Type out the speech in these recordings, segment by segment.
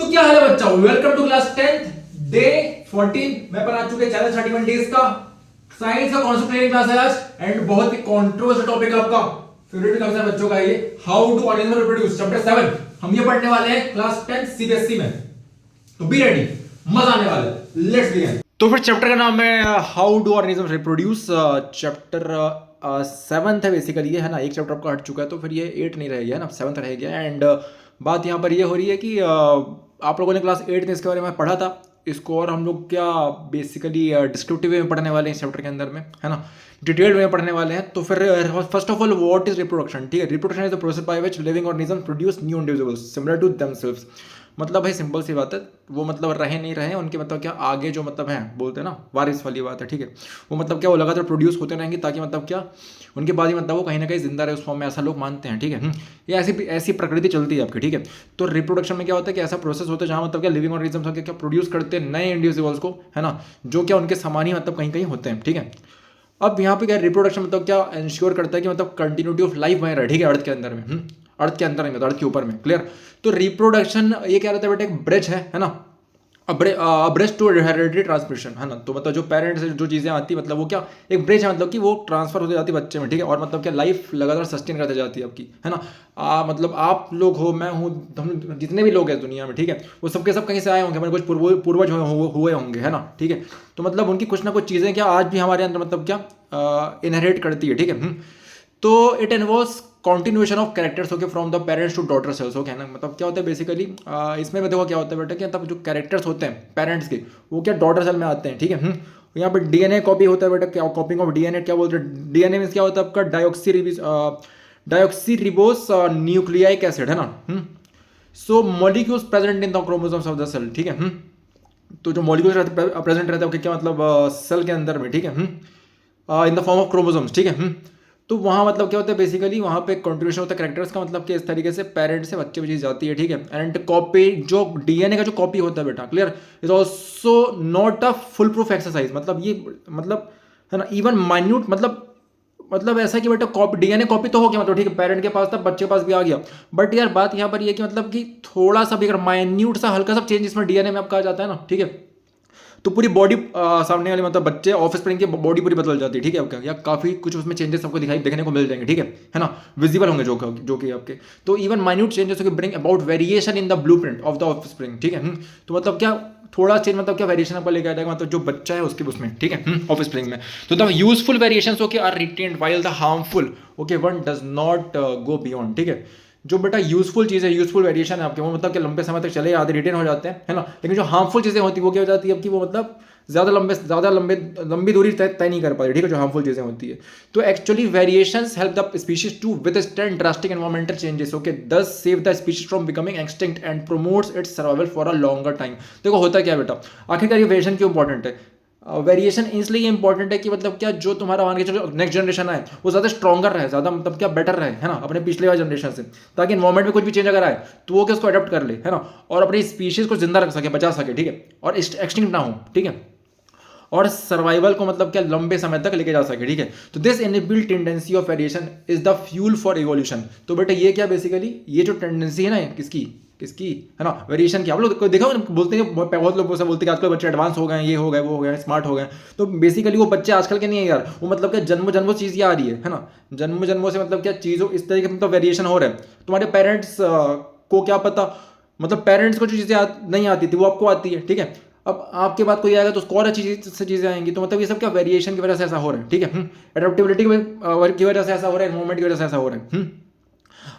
तो क्या हाल है बच्चा, welcome to class 10th day 14। मैं पर आ चुके चैलेंज 31 डेज का साइंस का कॉन्सेप्ट ट्रेनिंग क्लास है आज, एंड बहुत ही कंट्रोवर्शियल टॉपिक है आपका फेवरेट क्लास है बच्चों का, ये how to organism reproduce chapter 7 हम ये पढ़ने वाले हैं क्लास 10 सीबीएसई में। तो बी रेडी, मजा आने वाला है, लेट्स बिगिन। तो फिर चैप्टर का नाम है how do organism reproduce. Chapter 7 है बेसिकली, ये है ना, एक चैप्टर आपका हट चुका है तो फिर ये 8 नहीं रह गया ना, 7 रह गया। एंड बात यहाँ पर ये हो रही है कि आप लोगों ने क्लास 8 में इसके बारे में पढ़ा था इसको, और हम लोग क्या बेसिकली डिस्क्रिप्टिव वे में पढ़ने वाले हैं इस चैप्टर के अंदर में, है ना, डिटेल्ड वे में पढ़ने वाले हैं। तो फिर first of all what is reproduction, ठीक है। Reproduction is the process by which living organism produce new individuals similar to themselves. मतलब भाई सिंपल सी बात है, वो मतलब रहे नहीं रहे उनके मतलब क्या आगे जो मतलब है बोलते हैं ना वारिस वाली बात है, ठीक है। वो मतलब क्या वो लगातार प्रोड्यूस होते रहेंगे ताकि मतलब क्या उनके बाद ही मतलब वो कहीं ना कहीं जिंदा रहे उस फॉर्म में, ऐसा लोग मानते हैं, ठीक है। ये ऐसी प्रकृति चलती है आपकी, ठीक है। तो रिप्रोडक्शन में क्या होता है कि ऐसा प्रोसेस होता है जहाँ मतलब क्या लिविंग ऑर्गेनिज्म क्या प्रोड्यूस करते हैं नए इंडिविजुअल्स को, है ना, जो क्या उनके समान ही मतलब कहीं कहीं होते हैं, ठीक है। अब यहाँ पे क्या रिप्रोडक्शन मतलब क्या इंश्योर करता है कि मतलब कंटिन्यूटी ऑफ लाइफ बने रहे, ठीक है, अर्थ के अंदर में, अर्थ के अंदर नहीं मतलब अर्थ के ऊपर में, क्लियर। तो रिप्रोडक्शन ये क्या रहता है बेटा, एक ब्रिज है ना, ब्रिज टू हेरिडिटरी ट्रांसमिशन, है ना। तो मतलब जो पेरेंट्स से जो चीज़ें आती मतलब वो क्या एक ब्रिज है, मतलब कि वो ट्रांसफर होती जाती है बच्चे में, ठीक है। और मतलब क्या लाइफ लगातार सस्टेन करते जाती है आपकी, है ना। मतलब आप लोग हो, मैं हूँ, हम जितने भी लोग हैं दुनिया में, ठीक है, वो सबके सब कहीं से आए होंगे, हमारे कुछ पूर्वज हुए होंगे, है ना, ठीक है। तो मतलब उनकी कुछ ना कुछ चीज़ें क्या आज भी हमारे अंदर मतलब क्या इनहेरिट करती है, ठीक है। तो it involves continuation of characters okay from the parents to daughter cells, okay ना। मतलब क्या होता है बेसिकली इसमें देखो क्या होता है बेटा कि तब जो कैरेक्टर्स होते हैं पेरेंट्स के वो क्या डॉटर सेल में आते हैं, ठीक है। यहाँ पर डीएनए कॉपी होता है बेटा, क्या कॉपिंग ऑफ डीएनए क्या बोलते हैं, डीएनए में क्या होता है आपका डायोक्सीरिबोस न्यूक्लियाइक एसिड, है ना। So molecules present in the chromosomes of the cell, ठीक है। तो जो मॉलिक्यूल्स प्रेजेंट रहते हैं क्या मतलब सेल के अंदर में, ठीक है, in the form of chromosomes, ठीक है। तो वहाँ मतलब क्या होता है बेसिकली वहाँ पे कंट्रीब्यूशन होता है कैरेक्टर्स का, मतलब कि इस तरीके से पेरेंट्स से बच्चे में चीज़ जाती है, ठीक है। एंड कॉपी जो डीएनए का जो कॉपी होता है बेटा, clear, is also not a full proof exercise. मतलब ये मतलब है ना इवन माइन्यूट मतलब ऐसा कि बेटा कॉपी डीएनए कॉपी तो हो गया मतलब, ठीक है, पेरेंट के पास था बच्चे के पास भी आ गया। बट यार बात यहाँ पर ये कि मतलब कि थोड़ा सा भी अगर माइन्यूट सा हल्का सा चेंज इसमें डीएनए में आपका आ जाता है ना, ठीक है, तो पूरी बॉडी सामने वाले मतलब बच्चे ऑफस्प्रिंग की बॉडी पूरी बदल जाती है, ठीक है आपका, या काफी कुछ उसमें चेंजेस आपको देखने को मिल जाएंगे, ठीक है ना, विजिबल होंगे जो कि आपके। तो even minute changes bring about variation in the blueprint of the offspring, ठीक है। तो मतलब क्या थोड़ा चेंज मतलब क्या वेरिएशन आपको लेके आ जाएगा मतलब जो बच्चा है उसके उसमें, ठीक है, ऑफस्प्रिंग में। तो the useful variations okay are retained while the harmful okay one does not go beyond, ठीक है। जो बेटा यूजफुल चीज़ है, यूजफुल वेरिएशन है आपके, वो मतलब कि लंबे समय तक चले आधे रिटेन हो जाते हैं, है ना। लेकिन जो हार्मफुल चीज़ें होती है वो क्या हो जाती है आपकी, वो मतलब लंबी दूरी तय नहीं कर पाती, ठीक है, जो हार्मफुल चीज़ें होती है। तो actually variations help the species to withstand drastic environmental changes okay, thus save the species from becoming extinct and promotes its survival for a longer time. देखो होता क्या है बेटा, आखिरकार ये वेरिएशन क्यों इंपॉर्टेंट है, वेरिएशन इसलिए इंपॉर्टेंट है कि मतलब क्या जो तुम्हारा मान के चलो नेक्स्ट जनरेशन है वो ज़्यादा स्ट्रॉन्गर रहे, ज़्यादा मतलब क्या बेटर रहे, है ना, अपने पिछले वाले जनरेशन से, ताकि इन्वायरमेंट में कुछ भी चेंज अगर आए तो वो क्या उसको अडॉप्ट कर ले, है ना, और अपनी स्पीशीज को जिंदा रख सके, बचा सके, ठीक है, और एक्सटिंक्ट ना हो, ठीक है, और सर्वाइवल को मतलब क्या लंबे समय तक लेके जा सके, ठीक है। तो this inbuilt tendency of variation is the fuel for evolution. तो बेटा ये क्या बेसिकली ये जो टेंडेंसी है ना किसकी है ना, वेरिएशन की, आप लोग देखा बोलते हैं बहुत लोग बोलते हैं कि आजकल बच्चे एडवांस हो गए, ये हो गए, वो हो गए, स्मार्ट हो गए। तो बेसिकली वो बच्चे आजकल के नहीं है यार, वो मतलब क्या जन्मों चीज़ ये आ रही है ना, जन्मों से मतलब क्या चीज़ों इस तरीके से मतलब वेरिएशन हो रहा है। तुम्हारे पेरेंट्स को क्या पता, मतलब पेरेंट्स को जो चीज़ें नहीं आती थी वो आपको आती है, ठीक है। अब आपके बाद कोई आएगा तो उसको और अच्छी से चीज़ें आएंगी। तो मतलब ये सब क्या वेरिएशन की वजह से ऐसा हो रहा है, ठीक है, एडेप्टेबिलिटी की वजह से ऐसा हो रहा है, एनवायरमेंट की वजह से ऐसा हो रहा है।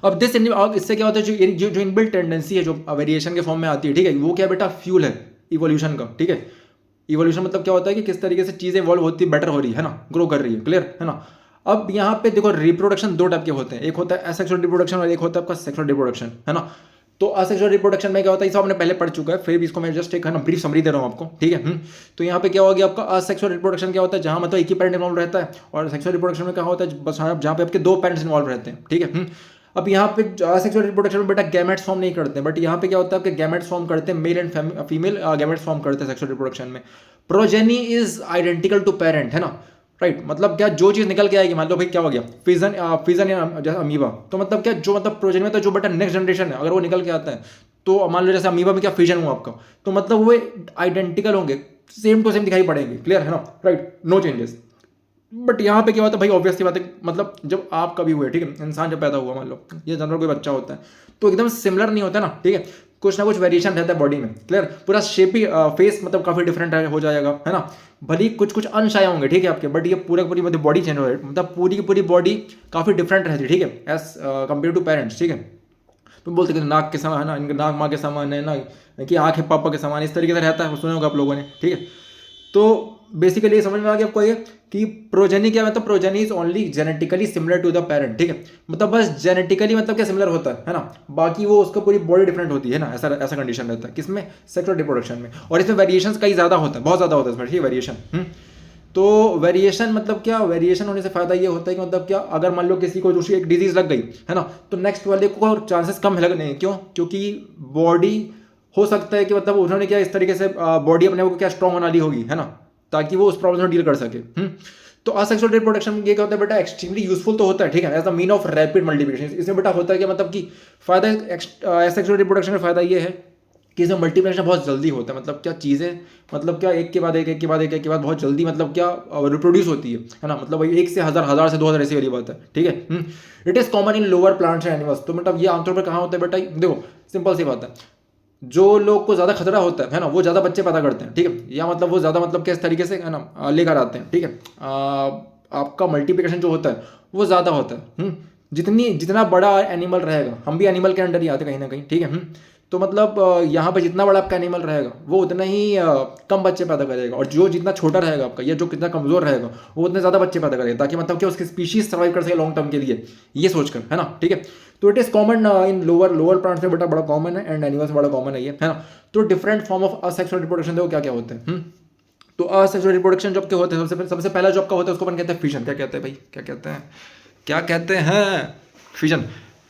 अब इससे क्या होता है जो इनबिल्ट टेंडेंसी है जो वेरिएशन के फॉर्म में आती है, ठीक है, वो क्या बेटा फ्यूल है इवोल्यूशन का, ठीक है। इवोल्यूशन मतलब क्या होता है कि किस तरीके से चीज़ें इवॉल्व होती है, बेटर हो रही है ना, ग्रो कर रही है, क्लियर है ना। अब यहाँ पे देखो रिप्रोडक्शन दो टाइप के होते हैं, एक होता है एसेक्सुअल रिप्रोडक्शन और एक होता है आपका सेक्सुअल रिप्रोडक्शन, है ना। तो असेक्सुअल रिप्रोडक्शन में क्या होता है, सब आपने पहले पढ़ चुका है, फिर भी इसको मैं जस्ट एक ब्रीफ समरी दे रहा हूँ आपको, ठीक है। तो यहाँ पे क्या होगी आपका असेक्सुअल रिप्रोडक्शन क्या होता है, जहाँ मतलब एक ही पेरेंट इन्वॉल्व रहता है, और सेक्सुअल रिप्रोडक्शन में क्या होता है बस जहाँ पे आपके दो पेरेंट्स इन्वॉल्व रहते हैं, ठीक है। अब यहाँ पे असेक्सुअल रिप्रोडक्शन में बेटा गैमेट्स फॉर्म नहीं करते, बट यहाँ पे क्या होता है आपके गैमेट्स फॉर्म करते हैं, male and female gametes form करते हैं सेक्सुअल रिप्रोडक्शन में। Progeny is identical to parent, है ना, राइट। मतलब क्या जो चीज़ निकल के आएगी, मान लो भाई क्या हो गया फिजन या जैसे अमीबा, तो मतलब क्या जो मतलब प्रोजेनी में तो जो बेटा नेक्स्ट जनरेशन है अगर वो निकल के आता है तो मान लो जैसे अमीबा में क्या फिजन हुआ आपका, तो मतलब वो आइडेंटिकल होंगे, सेम टू सेम दिखाई पड़ेंगे, क्लियर है ना, राइट, नो चेंजेस। बट यहाँ पे क्या होता है भाई, ऑब्वियसली बात है, मतलब जब आप कभी हुए, ठीक है, इंसान जब पैदा हुआ, मान लो ये जानवर कोई बच्चा होता है, तो एकदम सिमिलर नहीं होता ना, ठीक है, कुछ ना कुछ वेरिएशन रहता है बॉडी में, क्लियर, पूरा शेप ही फेस मतलब काफी डिफरेंट हो जाएगा, है ना, भले ही कुछ कुछ अंश आए होंगे, ठीक है आपके, बट ये पूरी मतलब बॉडी चेंज हो रही है, मतलब पूरी की पूरी बॉडी काफी डिफरेंट रहती है, ठीक है, एज कम्पेयर टू पेरेंट्स, ठीक है। तुम बोलते कि नाक के समान है ना, इनका नाक माँ के समान है ना, कि आँख है पापा के समान, इस तरीके से रहता है, सुने होगा आप लोगों ने, ठीक है। तो बेसिकली ये समझ में आ गया आपको ये कि प्रोजेनी क्या मतलब, progeny is only genetically similar to the parent, ठीक है, मतलब बस जेनेटिकली मतलब क्या सिमिलर होता है ना, बाकी वो उसका पूरी बॉडी डिफरेंट होती है ना, ऐसा ऐसा कंडीशन रहता है किसमें, सेक्सुअल रिप्रोडक्शन में। और इसमें वेरिएशन कई ज़्यादा होता है, बहुत ज़्यादा होता है इसमें, ठीक है, वेरिएशन। तो वेरिएशन मतलब क्या, वेरिएशन होने से फायदा ये होता है कि मतलब क्या, अगर मान लो किसी को दूसरी एक डिजीज लग गई है ना, तो नेक्स्ट वाले को चांसेस कम लगने हैं, क्यों, क्योंकि बॉडी हो सकता है कि मतलब उन्होंने क्या इस तरीके से बॉडी अपने को क्या स्ट्रॉन्ग बना ली होगी, है ना, ताकि वो उस प्रॉब्लम से डील कर सके। तो असेक्सुअल रिप्रोडक्शन ये क्या होता है बेटा, एक्सट्रीमली यूजफुल तो होता है, ठीक है, as a mean of rapid multiplication. इसमें बेटा होता है क्या मतलब कि फायदा, असेक्सुअल रिप्रोडक्शन का फायदा ये है कि इसमें मल्टीप्लिकेशन बहुत जल्दी होता है, मतलब क्या चीज़ें, मतलब क्या एक के बाद एक, एक के बाद एक के बाद बहुत जल्दी मतलब क्या रिप्रोड्यूस होती है ना, मतलब वही एक से हज़ार, हज़ार से 2000 ऐसी वाली बात है, ठीक है। It is common in lower plants and animals. तो मतलब ये आमतौर पर कहाँ होता है बेटा, देखो सिंपल सी बात है, जो लोग को ज़्यादा खतरा होता है ना, वो ज़्यादा बच्चे पैदा करते हैं, ठीक है, या मतलब वो ज़्यादा मतलब किस तरीके से है ना लेकर आते हैं, ठीक है, आपका मल्टीप्लिकेशन जो होता है वो ज़्यादा होता है। जितना बड़ा एनिमल रहेगा, हम भी एनिमल के अंडर ही आते कहीं ना कहीं, ठीक है। तो मतलब यहाँ पे जितना बड़ा आपका एनिमल रहेगा वो उतना ही कम बच्चे पैदा करेगा, और जो जितना छोटा रहेगा आपका, या जो कितना कमज़ोर रहेगा वो उतने ज़्यादा बच्चे पैदा करेगा, ताकि मतलब कि उसकी स्पीशीज सर्वाइव कर सके लॉन्ग टर्म के लिए, ये सोचकर, है ना, ठीक है। तो it is common in lower plants में बेटा बड़ा कॉमन है, एंड एनिमल्स बड़ा कॉमन है ये, है ना। तो different form of asexual reproduction देखो क्या क्या होते हैं। तो असेक्सुअल रिप्रोडक्शन जब क्या होते हैं, सबसे पहला जॉब का होता है उसको अपन कहते हैं फिजन। क्या कहते हैं भाई, क्या कहते हैं फिजन।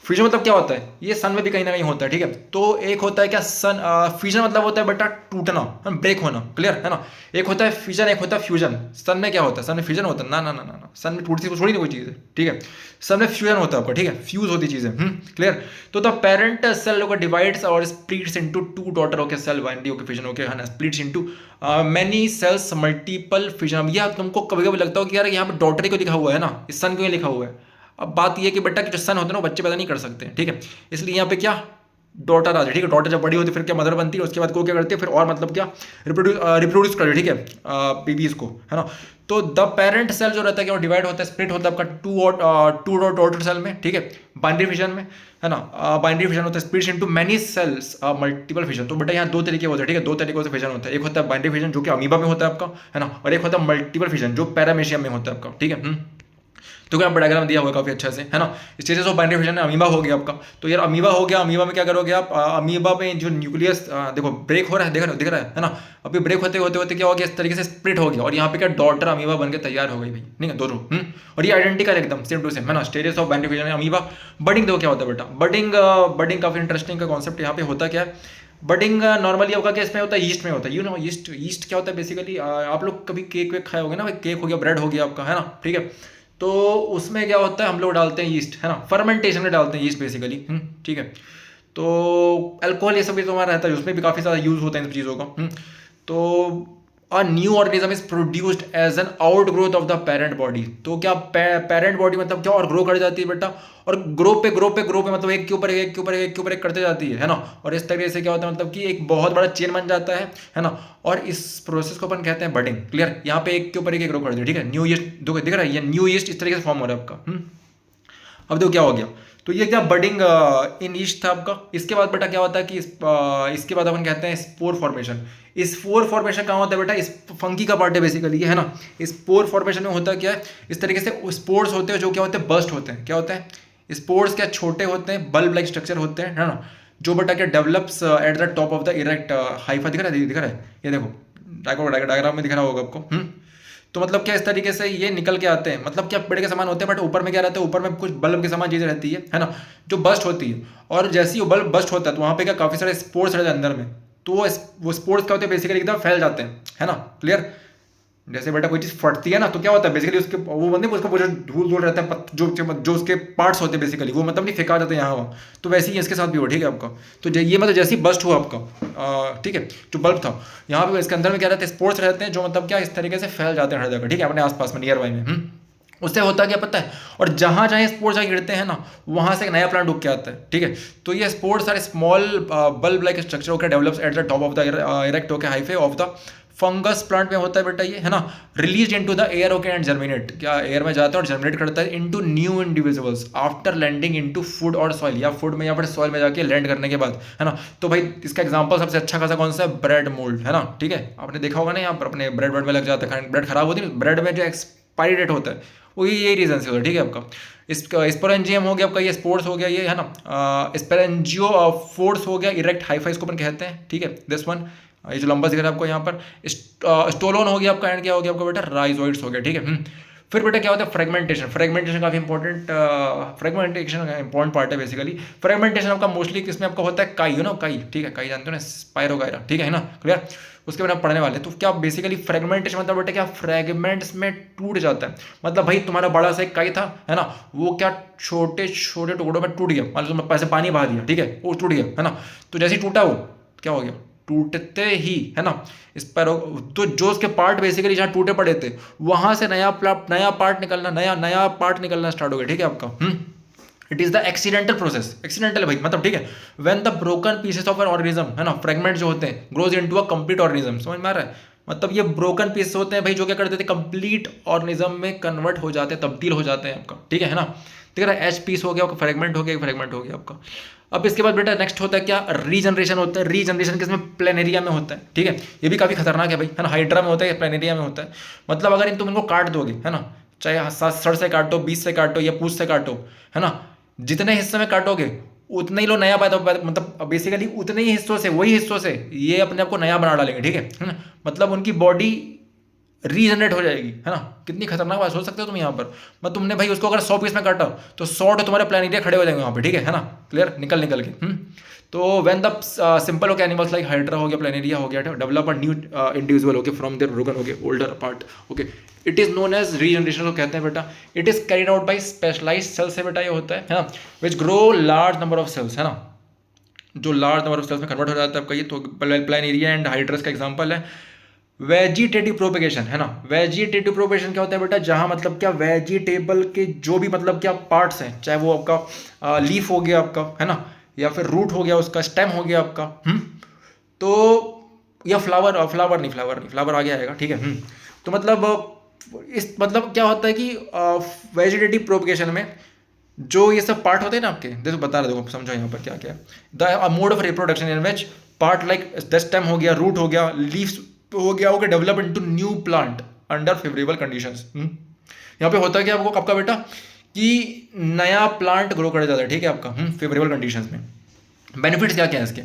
फ्यूजन मतलब क्या होता है, ये सन में भी कहीं ना कहीं होता है, ठीक है। तो एक होता है क्या सन, फ्यूजन मतलब होता है बेटा टूटना, ब्रेक होना, क्लियर है ना। एक होता है फिजन, एक होता है फ्यूजन। सन में क्या होता है, सन में फ्यूजन होता है, ना ना ना ना ना, सन में टूटती थोड़ी ना कोई चीज़ है, ठीक है। सन में फ्यूजन होता है आपका, ठीक है, फ्यूज होती चीज़ें, क्लियर। तो द पेरेंट सेल डिवाइड्स और splits into two daughter okay cell, binary okay fission okay, है ना, splits into many cells multiple fission. यह तुमको कभी कभी लगता हो कि यार यहाँ पे डॉटर ही क्यों लिखा हुआ है ना, इस सन क्यों लिखा हुआ है। अब बात यह है कि बेटा कि जो सन होते हैं ना बच्चे पैदा नहीं कर सकते, ठीक है, इसलिए यहाँ पे क्या डॉटर आ जाए, ठीक है। डॉटर जब बड़ी होती है फिर क्या मदर बनती है, उसके बाद को क्या करती है फिर, और मतलब क्या रिप्रोड्यूस कर, ठीक है, बेबीज को, है ना। तो द पेरेंट सेल जो रहता है क्या वो डिवाइड होता है, स्प्लिट होता है आपका टू डॉटर सेल में, ठीक है, बाइनरी फिजन में, है ना। बाइनरी फिजन होता है, splits into many cells multiple fission. तो बेटा यहाँ दो तरीके होते हैं, ठीक है, दो तरीके से फिजन होता है। एक होता है बाइनरी फिजन जो कि अमीबा में होता है आपका, है ना, और एक होता है मल्टीपल फिजन जो पैरामेशियम में होता है आपका, ठीक है। तो क्या डायग्राम दिया हुआ काफी अच्छा से, है ना। Stages of binary fission, amoeba हो गया आपका। तो यार अमीबा हो गया, अमीबा में क्या करोगे आप, अमीबा में जो न्यूक्लियस देखो ब्रेक हो रहा है, दिख रहा है ना। अभी ब्रेक होते होते क्या हो गया, इस तरीके से स्प्लिट हो गया, और यहाँ पे क्या डॉटर अमीबा बन के तैयार हो गई भाई, ठीक है, दोनों। और ये आइडेंटिकल एकदम सेम टू सेम, है ना। Stages of binary fission amoeba. Budding देखो क्या होता है बेटा, बडिंग काफी इंटरेस्टिंग का कॉन्सेप्ट यहाँ पे होता क्या है। बडिंग नॉर्मली आपका क्या इसमें होता है, ईस्ट में होता है, यू नो ईस्ट क्या होता है बेसिकली। आप लोग कभी केक वेक खाए होगे ना, केक हो गया, ब्रेड हो गया आपका, है ना, ठीक है। तो उसमें क्या होता है, हम लोग डालते हैं ईस्ट, है ना, फर्मेंटेशन में डालते हैं ईस्ट बेसिकली, ठीक है। तो अल्कोहल ये सब भी तो हमारा रहता है, उसमें भी काफ़ी ज़्यादा यूज़ होता है इन सब चीज़ों का। तो a new organism is produced as an outgrowth of the parent body. तो क्या पेरेंट बॉडी मतलब क्या, और ग्रो कर जाती है बेटा, और ग्रो पे मतलब एक के ऊपर एक करते जाती है ना। और इस तरीके से क्या होता है मतलब कि एक बहुत बड़ा चेन बन जाता है ना। और इस प्रोसेस को अपन कहते हैं बडिंग, क्लियर। यहाँ पे एक के ऊपर एक ग्रो कर दिया, ठीक है। न्यू ईस्ट दिख रहा है, ये न्यू ईस्ट इस तरीके से फॉर्म हो रहा है आपका। अब देखो क्या हो गया, तो ये क्या बडिंग इन ईस्ट था आपका। इसके बाद बेटा क्या होता है कि इसके बाद अपन कहते हैं स्पोर फॉर्मेशन। स्पोर फॉर्मेशन कहाँ होता है बेटा, इस फंगी का पार्ट है बेसिकली, है ना। स्पोर फॉर्मेशन में होता क्या है, इस तरीके से स्पोर्स होते हैं जो क्या होते हैं, बस्ट होते हैं। क्या होते हैं स्पोर्स, क्या छोटे होते हैं, बल्ब लाइक स्ट्रक्चर होते हैं, है ना, जो बेटा क्या develops at the top of the erect Haifa. दिख रहा है, ये देखो डायग्राम में दिख रहा होगा आपको। तो मतलब क्या इस तरीके से ये निकल के आते हैं, मतलब क्या पेड़ के समान होते हैं, बट ऊपर में क्या रहता है, ऊपर में कुछ बल्ब के समान चीज़ें रहती है ना, जो बस्ट होती है। और जैसे ही वो बल्ब बस्ट होता है तो वहाँ पे क्या काफ़ी सारे स्पोर्स रहते हैं अंदर में। तो वो स्पोर्स क्या होते हैं बेसिकली एकदम फैल जाते हैं, है ना, क्लियर। जैसे बेटा कोई चीज़ फटती है ना तो क्या होता है बेसिकली उसके वो बंदे उसका पूरा धूल धूल रहता है जो उसके पार्ट्स होते हैं बेसिकली वो मतलब नहीं फेंका जाते हैं यहाँ वहाँ। तो वैसे ही इसके साथ भी हो, ठीक है आपका। तो ये मतलब जैसे ही बस्ट हुआ आपका, ठीक है, जो बल्ब था यहाँ पे इसके अंदर में क्या रहते हैं, स्पोर्ट्स रहते हैं जो मतलब क्या इस तरीके से फैल जाते हैं हर जगह, ठीक है, अपने आसपास में नियर बाई में। उससे होता क्या पता है, और जहाँ जहाँ स्पोर्ट्स आगे गिरते हैं ना वहाँ से एक नया प्लांट उग के आता है, ठीक है। तो ये spores are small bulb like structure होकर develops at the top of the erect होकर hyphae of the fungus plant में होता है बेटा ये, है ना। Release into the air okay and germinate, क्या एयर में जाता है और जर्मिनेट करता है into new individuals after landing into food और सॉइल, या फूड में या फिर सॉइल में जाके लैंड करने के बाद, है ना। तो भाई इसका एग्जांपल सबसे अच्छा खासा कौन सा है, ब्रेड मोल्ड, है ना, ठीक है। आपने देखा होगा ना यहाँ पर अपने ब्रेड में लग जाता है, ब्रेड खराब होती है, ब्रेड में जो एक्सपायरी डेट होता है वो यही रीजन से होता है, ठीक है आपका। इसका स्पोरेंजियम हो गया आपका, ये स्पोर्ट्स हो गया ये, है ना। स्पेरेंजियो फोर्स हो गया इरेक्ट हाइफा इसको अपन कहते हैं, ठीक है। दिस वन, ये जो लंबा दिख रहा है आपको यहाँ पर स्टोलोन हो गया आपका, एंड क्या हो गया आपका बेटा, राइजोइड्स हो गया, ठीक है। फिर बेटा क्या होता है फ्रेगमेंटेशन, फ्रेगमेंटेशन काफी इंपॉर्टेंट, फ्रेगमेंटेशन का इंपॉर्टेंट पार्ट है बेसिकली। फ्रेगमेंटेशन आपका मोस्टली किसमें आपका होता है, काई, यू नो काई, ठीक है, काई जानते हो ना, स्पाइरोगायरा, ठीक है ना, क्लियर। उसके बाद आप पढ़ने वाले, तो क्या बेसिकली फ्रेगमेंटेशन मतलब बेटा क्या फ्रेगमेंट्स में टूट जाता है, मतलब भाई तुम्हारा बड़ा सा एक काई था, है ना, वो क्या छोटे छोटे टुकड़ों में टूट गया, मान लो तुमने पैसे पानी बहा दिया, ठीक है, वो टूट गया, है ना। तो जैसे ही टूटा वो क्या हो गया, टूटते ही, है ना, इस पर तो जो उसके पार्ट बेसिकली जहाँ टूटे पड़े थे वहां से नया पार्ट निकलना, नया पार्ट निकलना स्टार्ट हो गया, ठीक है आपका। It is the accidental process, accidental है भाई, मतलब ठीक है। When the broken pieces of an organism, है ना, फ्रेगमेंट जो होते हैं grows into a complete organism, समझ में आ रहा है, मतलब ये ब्रोकन पीसेस होते हैं भाई जो क्या करते थे, कंप्लीट ऑर्गेनिज्म में कन्वर्ट हो जाते हैं, तब्दील हो जाते हैं आपका, ठीक है ना। ठीक है, एच पीस हो गया आपका, फ्रेगमेंट हो गया, फ्रेगमेंट हो गया आपका। अब इसके बाद बेटा नेक्स्ट होता है क्या, रीजनरेशन होता है। रीजनरेशन किसमें, प्लेनेरिया में होता है, ठीक है। ये भी काफी खतरनाक है भाई, है ना, हाइड्रा में होता है, प्लेनेरिया में होता है। मतलब अगर तुम इनको काट दोगे, है ना, चाहे सर से काटो, बीच से काटो या पूंछ से काटो, है ना, जितने हिस्से में काटोगे उतने ही लोग नया मतलब बेसिकली उतने ही हिस्सों से, वही हिस्सों से ये अपने आप को नया बना डालेंगे, ठीक है ना। मतलब उनकी बॉडी रीजनरेट हो जाएगी, है ना। कितनी खतरनाक बात सोच सकते हो तुम यहाँ पर। मतलब तुमने भाई उसको अगर 100 पीस में काटा तो 100 तुम्हारे प्लेनेरिया खड़े हो जाएंगे वहाँ पे, ठीक है ना, क्लियर, निकल निकल के। तो when the simple okay animals like hydra हो गया, प्लेनेरिया हो गया, develop a new individual okay from their broken okay older part okay, it is known as regeneration को कहते हैं बेटा। It is carried out by specialised cells से बेटा ये होता है ना, which grow large number of cells, है ना, जो लार्ज नंबर ऑफ सेल्स में कन्वर्ट हो जाता है आपका ये। तो प्लेनेरिया एंड हाइड्रस का एग्जांपल है। वेजिटेटिव प्रोपेगेशन, है ना, वेजिटेटिव प्रोपेगेशन क्या होता है बेटा, जहां मतलब क्या वेजिटेबल के जो भी मतलब क्या पार्ट्स हैं, चाहे वो आपका लीफ हो गया आपका, है ना, या फिर रूट हो गया उसका, स्टेम हो गया आपका, तो या फ्लावर आगे आएगा, ठीक है। तो मतलब इस मतलब क्या होता है कि वेजिटेटिव प्रोपेगेशन में जो ये सब पार्ट होते हैं ना आपके, देखो बता रहे, देखो समझो यहाँ पर क्या क्या है। The mode of reproduction in which part like the stem हो गया, रूट हो गया, लीव्स हो गया, okay, develop into new plant under favourable conditions. यहाँ पे होता है कि आपको आपका बेटा कि नया प्लांट ग्रो कर जाता है, ठीक है आपका, फेवरेबल कंडीशंस में। बेनिफिट्स क्या क्या है इसके,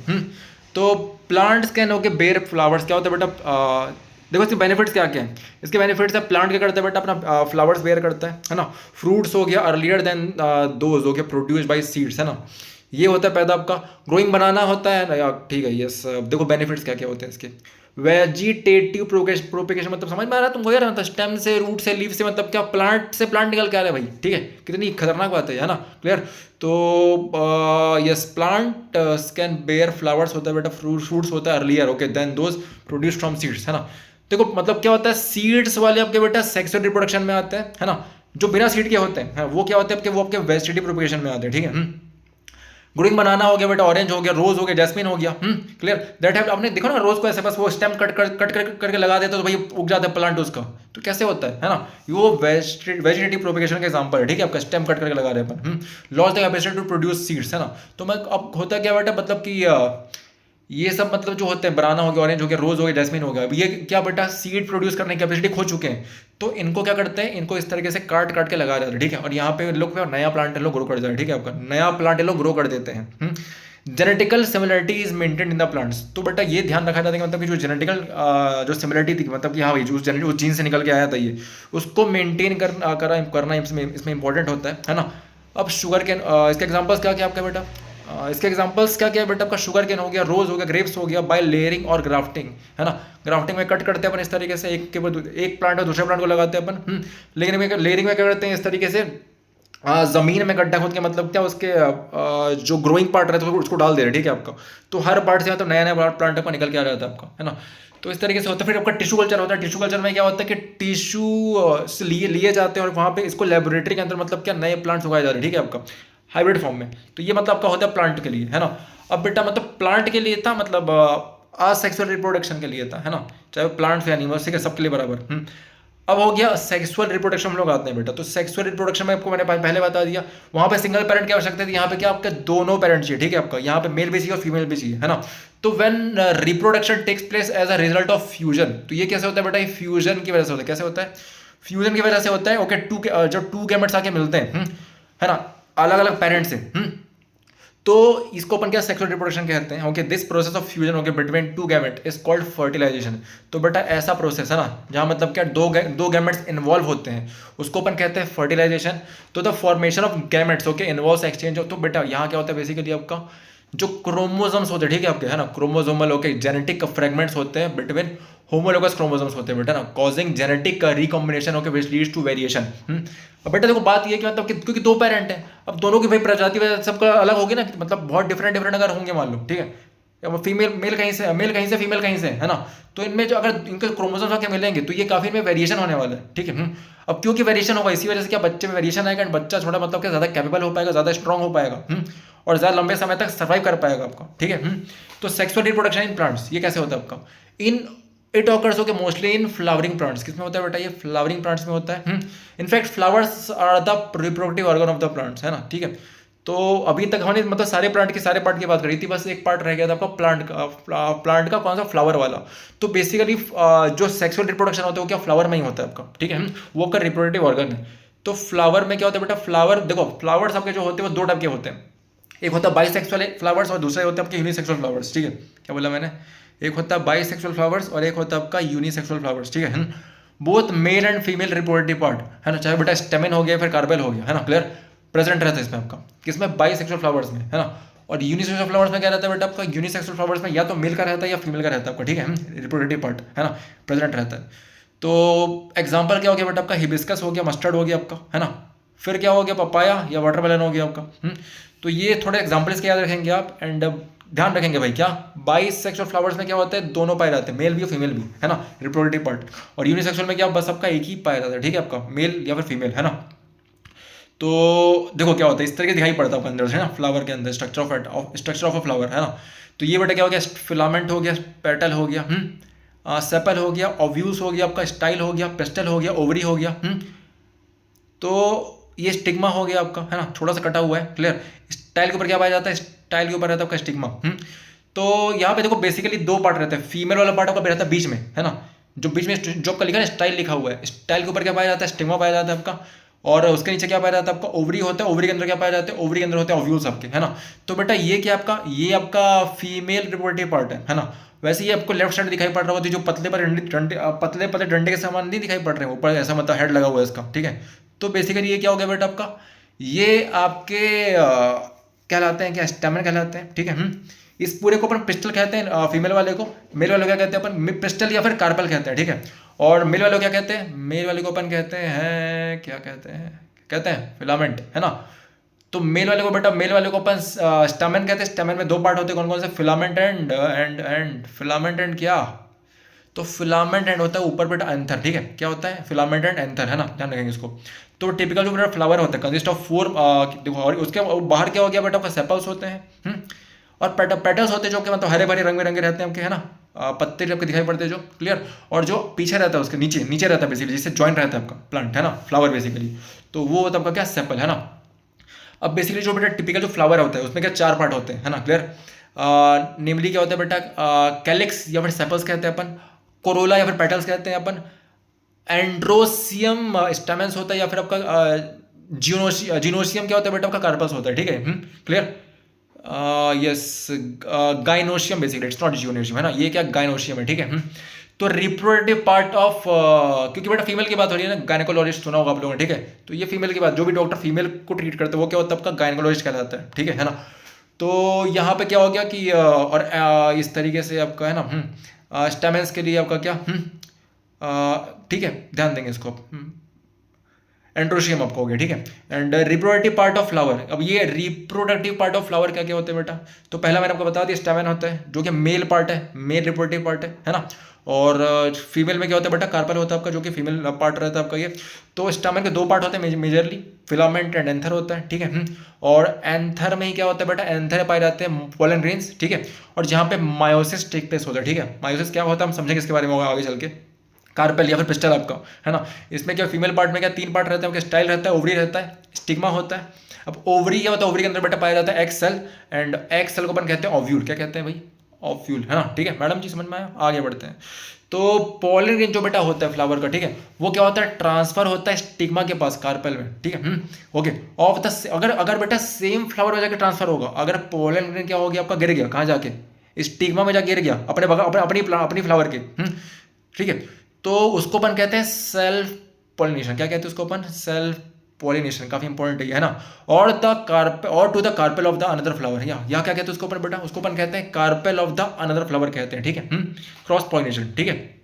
तो plants can okay bear flowers, क्या होता है बेटा, देखो इसके बेनिफिट्स क्या क्या हैं। इसके बेनिफिट्स है, प्लांट क्या करता है बेटा, अपना फ्लावर्स बेयर करता है ना। फ्रूट्स हो गया अर्लियर देन दोज हो गया प्रोड्यूस बाय सीड्स, है ना, ये होता है पैदा आपका। ग्रोइंग बनाना होता है, ठीक है, यस। देखो बेनिफिट्स क्या क्या होते हैं इसके। वेजिटेटिव प्रोपेगेशन मतलब समझ में आ रहा है तुमको यार, मतलब स्टेम से, रूट से, लीफ से, मतलब क्या प्लांट से प्लांट निकल के आ रहा है भाई, ठीक है, कितनी खतरनाक बात है ना, क्लियर। तो yes, plant can bear flowers होता है बेटा, फ्रूट्स होता है earlier okay then those produce from seeds, है ना। देखो मतलब क्या होता है, सीड्स वाले आपके बेटा सेक्सुअल रिप्रोडक्शन में आते हैं, है ना। जो बिना सीड के होते हैं वो क्या होते हैं आपके, वो आपके वेजिटेटिव प्रोपेगेशन में आते हैं, ठीक है। ग्रोइंग बनाना हो गया बेटा, ऑरेंज हो गया, रोज हो गया, जैस्मिन हो गया, क्लियर दैट हैव। आपने देखो ना रोज को ऐसे बस वो स्टेम कट करके लगा देते तो भाई उग जाता है प्लांट उसका, तो कैसे होता है ना। वो वेजिटेटिव प्रोपेगेशन का एग्जांपल है, ठीक है आपका, स्टेम कट करके लगा रहे हैं अपन। Lose the capacity to produce seeds, है ना। तो मैं अब होता क्या बेटा, मतलब कि ये सब मतलब जो होते हैं, बनाना हो गया, ऑरेंज हो गया, रोज हो गया, जैस्मिन हो गया, ये क्या बेटा सीड प्रोड्यूस करने की कैपेसिटी खो चुके हैं। तो इनको क्या करते हैं, इनको इस तरीके से काट के लगा जाते हैं, ठीक है। और यहाँ पे लोग नया प्लांट लोग ग्रो कर जाते हैं, ठीक है आपका, नया प्लांट लोग ग्रो कर देते हैं। Genetical similarity is maintain in the plants, तो बेटा ये ध्यान रखा जाता है कि मतलब कि जो जेनेटिकल जो सिमिलरिटी थी, मतलब कि हाँ भाई जो जीन से निकल के आया था ये, उसको मेंटेन करना इसमें इंपॉर्टेंट होता है ना। अब शुगर के इसके एग्जांपल्स क्या क्या आपका बेटा, इसके एग्जांपल्स क्या क्या है बेटा, आपका शुगर केन हो गया, रोज हो गया, ग्रेप्स हो गया, बाय लेयरिंग और ग्राफ्टिंग, है ना। ग्राफ्टिंग में कट करते हैं अपन इस तरीके से, एक के बाद एक प्लांट और दूसरे प्लांट को लगाते हैं अपन। लेयरिंग में क्या करते हैं इस तरीके से, जमीन में गड्ढा खोद के, मतलब क्या उसके जो ग्रोइंग पार्ट रहता है उसको डाल दे रहे हैं, ठीक है आपका। तो हर पार्ट से मतलब नया नया प्लांट आपका निकल के आ जाता है आपका, है ना। तो इस तरीके से होता है। फिर आपका टिश्यू कल्चर होता है। टिश्यू कल्चर में क्या होता है कि टिश्यू से लिए जाते हैं और वहाँ पे इसको लेबोरेटरी के अंदर मतलब क्या नए प्लांट्स उगाए जा रहे हैं, ठीक है आपका, हाइब्रिड फॉर्म में। तो ये मतलब आपका होता है प्लांट के लिए, है ना। अब बेटा मतलब प्लांट के लिए था, मतलब असेक्सुअल रिप्रोडक्शन के लिए था, है ना, चाहे प्लांट्स या एनिमल्स, ठीक है, सबके लिए बराबर। अब हो गया सेक्सुअल रिप्रोडक्शन, हम लोग आते हैं बेटा। तो सेक्सुअल रिप्रोडक्शन में आपको मैंने पहले बता दिया, वहां पे सिंगल पेरेंट की आवश्यकता थी, यहाँ पे क्या आपके दोनों पेरेंट चाहिए, ठीक है आपका, यहाँ पे मेल भी चाहिए और फीमेल भी चाहिए, है ना। तो when reproduction takes place as a result of fusion, तो ये कैसे होता है बेटा, ये फ्यूजन की वजह से होता है। कैसे होता है? फ्यूजन की वजह से होता है। ओके, जब टू गैमेट्स आके मिलते हैं, है ना, अलग अलग पेरेंट से, तो इसको अपन क्या सेक्सुअल रिप्रोडक्शन कहते हैं। Okay, this process of fusion okay between two gamete is called fertilisation. तो बेटा ऐसा प्रोसेस है ना, जहाँ मतलब क्या दो गैमेट्स इन्वॉल्व होते हैं, उसको अपन कहते हैं फर्टिलाइजेशन। तो the formation of gametes okay involves exchange. तो बेटा यहाँ क्या होता है बेसिकली, आपका जो क्रोमोसोम्स होते हैं, ठीक है आपके, है ना, क्रोमोसोमल ओके जेनेटिक फ्रेगमेंट्स होते हैं बिटवीन होमोलोगस क्रोमोसोम्स होते हैं बेटा ना, causing genetic recombination okay which leads to variation. अब बेटा देखो बात ये कि मतलब क्योंकि दो पेरेंट हैं, अब दोनों की भाई प्रजाति सबका अलग होगी ना, मतलब बहुत डिफरेंट डिफरेंट अगर होंगे मान लो, ठीक है, या फीमेल मेल कहीं से, मेल कहीं से, फीमेल कहीं से, है ना। तो इनमें जो अगर इनके क्रोमोसोम्स आके मिलेंगे तो ये काफी इनमें वेरिएशन होने वाला है, ठीक है। अब क्योंकि वेरिएशन होगा, इसी वजह से क्या बच्चे में वेरिएशन आएगा, बच्चा थोड़ा मतलब क्या ज्यादा कैपेबल हो पाएगा, ज्यादा स्ट्रांग हो पाएगा, और ज्यादा लंबे समय तक सर्वाइव कर पाएगा आपका, ठीक है। तो सेक्सुअल रिप्रोडक्शन इन प्लांट्स ये कैसे होता है आपका, in it occurs okay mostly in flowering plants. किसमें होता है बेटा, ये फ्लावरिंग प्लांट्स में होता है। In fact flowers are the reproductive organ of the plants, है ना, ठीक है। तो अभी तक हमने मतलब सारे प्लांट के सारे पार्ट की बात करी थी, बस एक पार्ट रह गया था आपका प्लांट का कौन सा, फ्लावर वाला। तो बेसिकली जो सेक्सुअल रिप्रोडक्शन होता है वो क्या फ्लावर में ही होता है आपका, ठीक है, वो का रिप्रोडक्टिव ऑर्गन है। तो फ्लावर में क्या होता है बेटा, फ्लावर देखो, फ्लावर्स आपके जो होते हैं वो दो टाइप के होते हैं, एक होता है बाइसेक्सुअल फ्लावर्स और दूसरा होता है आपके यूनिसेक्सुअल फ्लावर्स, ठीक है। क्या बोला मैंने, एक होता है बाइसेक्सुअल फ्लावर्स और एक होता है आपका यूनिसेक्सुअल फ्लावर्स, ठीक है। Both male and female reproductive part, है ना, चाहे बेटा स्टेमेन हो गया फिर कार्पेल हो गया, है ना, क्लियर, प्रेजेंट रहता है इसमें आपका, किसमें, बाइसेक्सुअल फ्लावर्स में, है ना। और यूनिसेक्सुअल फ्लावर्स में क्या रहता है बेटा आपका, यूनिसेक्सुअल फ्लावर्स में या तो मेल का रहता है या फीमेल का रहता है आपका, ठीक है, रिप्रोडक्टिव पार्ट, है ना, प्रेजेंट रहता है। तो एग्जाम्पल क्या हो गया बेटा आपका, हिबिस्कस हो गया, मस्टर्ड हो गया आपका, है ना, फिर क्या हो गया, पपाया या वाटरमेलन हो गया आपका। तो ये थोड़े एग्जाम्पल्स के याद रखेंगे आप, एंड ध्यान रखेंगे भाई क्या, बाइसेक्सुअल फ्लावर्स में क्या होता है, दोनों पाए जाते हैं, मेल भी और फीमेल भी, है ना, रिप्रोडक्टिव पार्ट। और यूनिसेक्सुअल में क्या बस आपका एक ही पाया जाता है, ठीक है, आपका मेल या फिर फीमेल, है ना। तो देखो क्या होता है, इस तरह के दिखाई पड़ता है आपके अंदर से, है ना, फ्लावर के अंदर स्ट्रक्चर ऑफ अ फ्लावर, है ना। तो ये बेटा क्या हो गया, फिलामेंट हो गया, पेटल हो गया, सेपल हो गया, ओव्यूल्स हो गया आपका, स्टाइल हो गया, पेस्टल हो गया, ओवरी हो गया। तो ये स्टिग्मा हो गया आपका, है ना, थोड़ा सा कटा हुआ है, क्लियर। स्टाइल के ऊपर क्या पाया जाता है, स्टाइल के ऊपर रहता है आपका स्टिग्मा। तो यहाँ पे देखो बेसिकली दो पार्ट रहते हैं, फीमेल वाला पार्ट आपका रहता है बीच में, है ना, जो बीच में जो आपका लिखा है स्टाइल लिखा हुआ है, स्टाइल के ऊपर क्या पाया जाता है, स्टिग्मा पाया जाता है आपका, और उसके नीचे क्या पाया जाता है आपका, ओवरी होता है, ओवरी के अंदर क्या पाया जाता है, ओवरी के अंदर होते हैं ओव्यूल्स आपके, है ना। तो बेटा ये क्या आपका, ये आपका फीमेल रिप्रोडक्टिव पार्ट है ना। वैसे ये आपको लेफ्ट साइड दिखाई पड़ रहा होगा, जो पतले पतले डंडे के समान नहीं दिखाई पड़ रहे हैं, ऊपर ऐसा मतलब हेड लगा हुआ है इसका, ठीक है। तो बेसिकली ये क्या हो गया बेटा आपका, ये आपके कहलाते हैं क्या, स्टेमन कहलाते हैं, ठीक है। इस पूरे को अपन पिस्टल कहते हैं, फीमेल वाले को, मेल वाले को क्या कहते हैं अपन, पिस्टल या फिर कार्पल कहते हैं, ठीक है। और मेल वाले को क्या कहते हैं, मेल वाले को अपन कहते हैं, क्या कहते हैं फिलामेंट, है ना। तो मेल वाले को बेटा, मेल वाले को अपन स्टेमन कहते हैं। स्टेमन में दो पार्ट होते हैं, कौन कौन से, फिलामेंट एंड फिलामेंट एंड क्या, तो फिलामेंट एंड होता है ऊपर बेटा एंथर, ठीक है, क्या होता है, फिलामेंट एंड एंथर, है ना, ध्यान रखेंगे इसको। तो टिपिकल जो बेटा फ्लावर होता है कंसिस्ट ऑफ 4 देखो, और उसके बाहर क्या हो गया बेटा, सेपल्स होते हैं, और पेटल्स होते हैं जो कि मतलब हरे भरे रंग बिरंगे रहते हैं आपके, है ना, पत्ते जब दिखाई पड़ते हैं जो, क्लियर। और जो पीछे रहता है उसके नीचे नीचे रहता है बेसिकली, जिससे ज्वाइंट रहता है आपका प्लांट, है ना, फ्लावर बेसिकली, तो वो होता है आपका क्या, सेपल, है ना। अब बेसिकली जो बेटा टिपिकल जो फ्लावर होता है उसमें क्या 4 पार्ट होते हैं, है ना, क्लियर। नेमली क्या होता है बेटा, कैलिक्स या फिर सेपल्स कहते हैं अपन, कोरोला या फिर पेटल्स कहते हैं अपन, एंड्रोसियम स्टेमेंस होता है, या फिर आपका जिनोसियम क्या होता है बेटा आपका, कार्पस होता है, ठीक है, clear. Yes, gynoecium basically, it's not gynoecium, है ना, ये क्या गाइनोशियम है, ठीक है। तो रिप्रोडक्टिव पार्ट ऑफ, क्योंकि बेटा फीमेल की बात हो रही है ना, गायनेकोलॉजिस्ट सुना होगा आप लोगों ने, ठीक है। तो ये फीमेल की बात, जो भी डॉक्टर फीमेल को ट्रीट करते हैं वो क्या होता है आपका, गायनेकोलॉजिस्ट कहलाता है, ठीक है ना। तो यहाँ पे क्या हो गया कि इस तरीके से आपका है ना स्टेमेंस के लिए आपका क्या ठीक है, ध्यान देंगे इसको आप। एंड्रोशियम आपको हो गया, ठीक है। And reproductive part of flower, अब ये रिप्रोडक्टिव पार्ट ऑफ फ्लावर क्या क्या होते हैं बेटा, तो पहला मैंने आपको बता दिया स्टेमेन होता है जो कि मेल पार्ट है, मेल रिप्रोडक्टिव पार्ट है ना। और फीमेल में क्या होता है बेटा, कार्पल होता है आपका जो कि फीमेल पार्ट रहता है आपका ये। तो स्टेमेन के दो पार्ट होते हैं मेजरली, फिलामेंट एंड एंथर होता है, ठीक है। और एंथर में ही क्या होता है बेटा, एंथर पाए जाते हैं पोलन ग्रेन्स, ठीक है। और जहाँ पे मायोसिस टेक प्लेस होता है, ठीक है। मायोसिस क्या होता है हम समझेंगे इसके बारे में आगे चल के। कार्पेल या फिर पिस्टल आपका है ना, इसमें क्या फीमेल पार्ट में क्या तीन पार्ट रहता है, स्टाइल रहता है, ओवरी रहता है, स्टिग्मा होता है। अब ओवरी क्या होता है, ओवरी के अंदर बेटा पाया जाता है egg cell, and egg cell को अपन कहते हैं ओव्यूल। क्या कहते हैं भाई, ओव्यूल, है ना, ठीक है। मैडम जी समझ में आया, आगे बढ़ते हैं। तो पोलन ग्रेन जो बेटा होता है फ्लावर का, ठीक है, वो क्या होता है, ट्रांसफर होता है स्टिग्मा के पास, कार्पेल में, ठीक है। ओके, ऑफ द अगर बेटा सेम फ्लावर में जाके ट्रांसफर होगा, अगर पोलन ग्रेन क्या हो गया आपका, गिर गया कहाँ जाके, स्टिग्मा में जाके गिर गया अपनी फ्लावर के, ठीक है, तो उसको अपन कहते हैं सेल्फ पॉलिनेशन। क्या कहते हैं उसको अपन, सेल्फ पॉलिनेशन, काफी इंपॉर्टेंट है ना। और to the carpel of the another flower, या क्या कहते हैं उसको अपन बेटा, उसको अपन कहते हैं carpel of the another flower कहते हैं, ठीक है। क्रॉस पॉलिनेशन, ठीक है।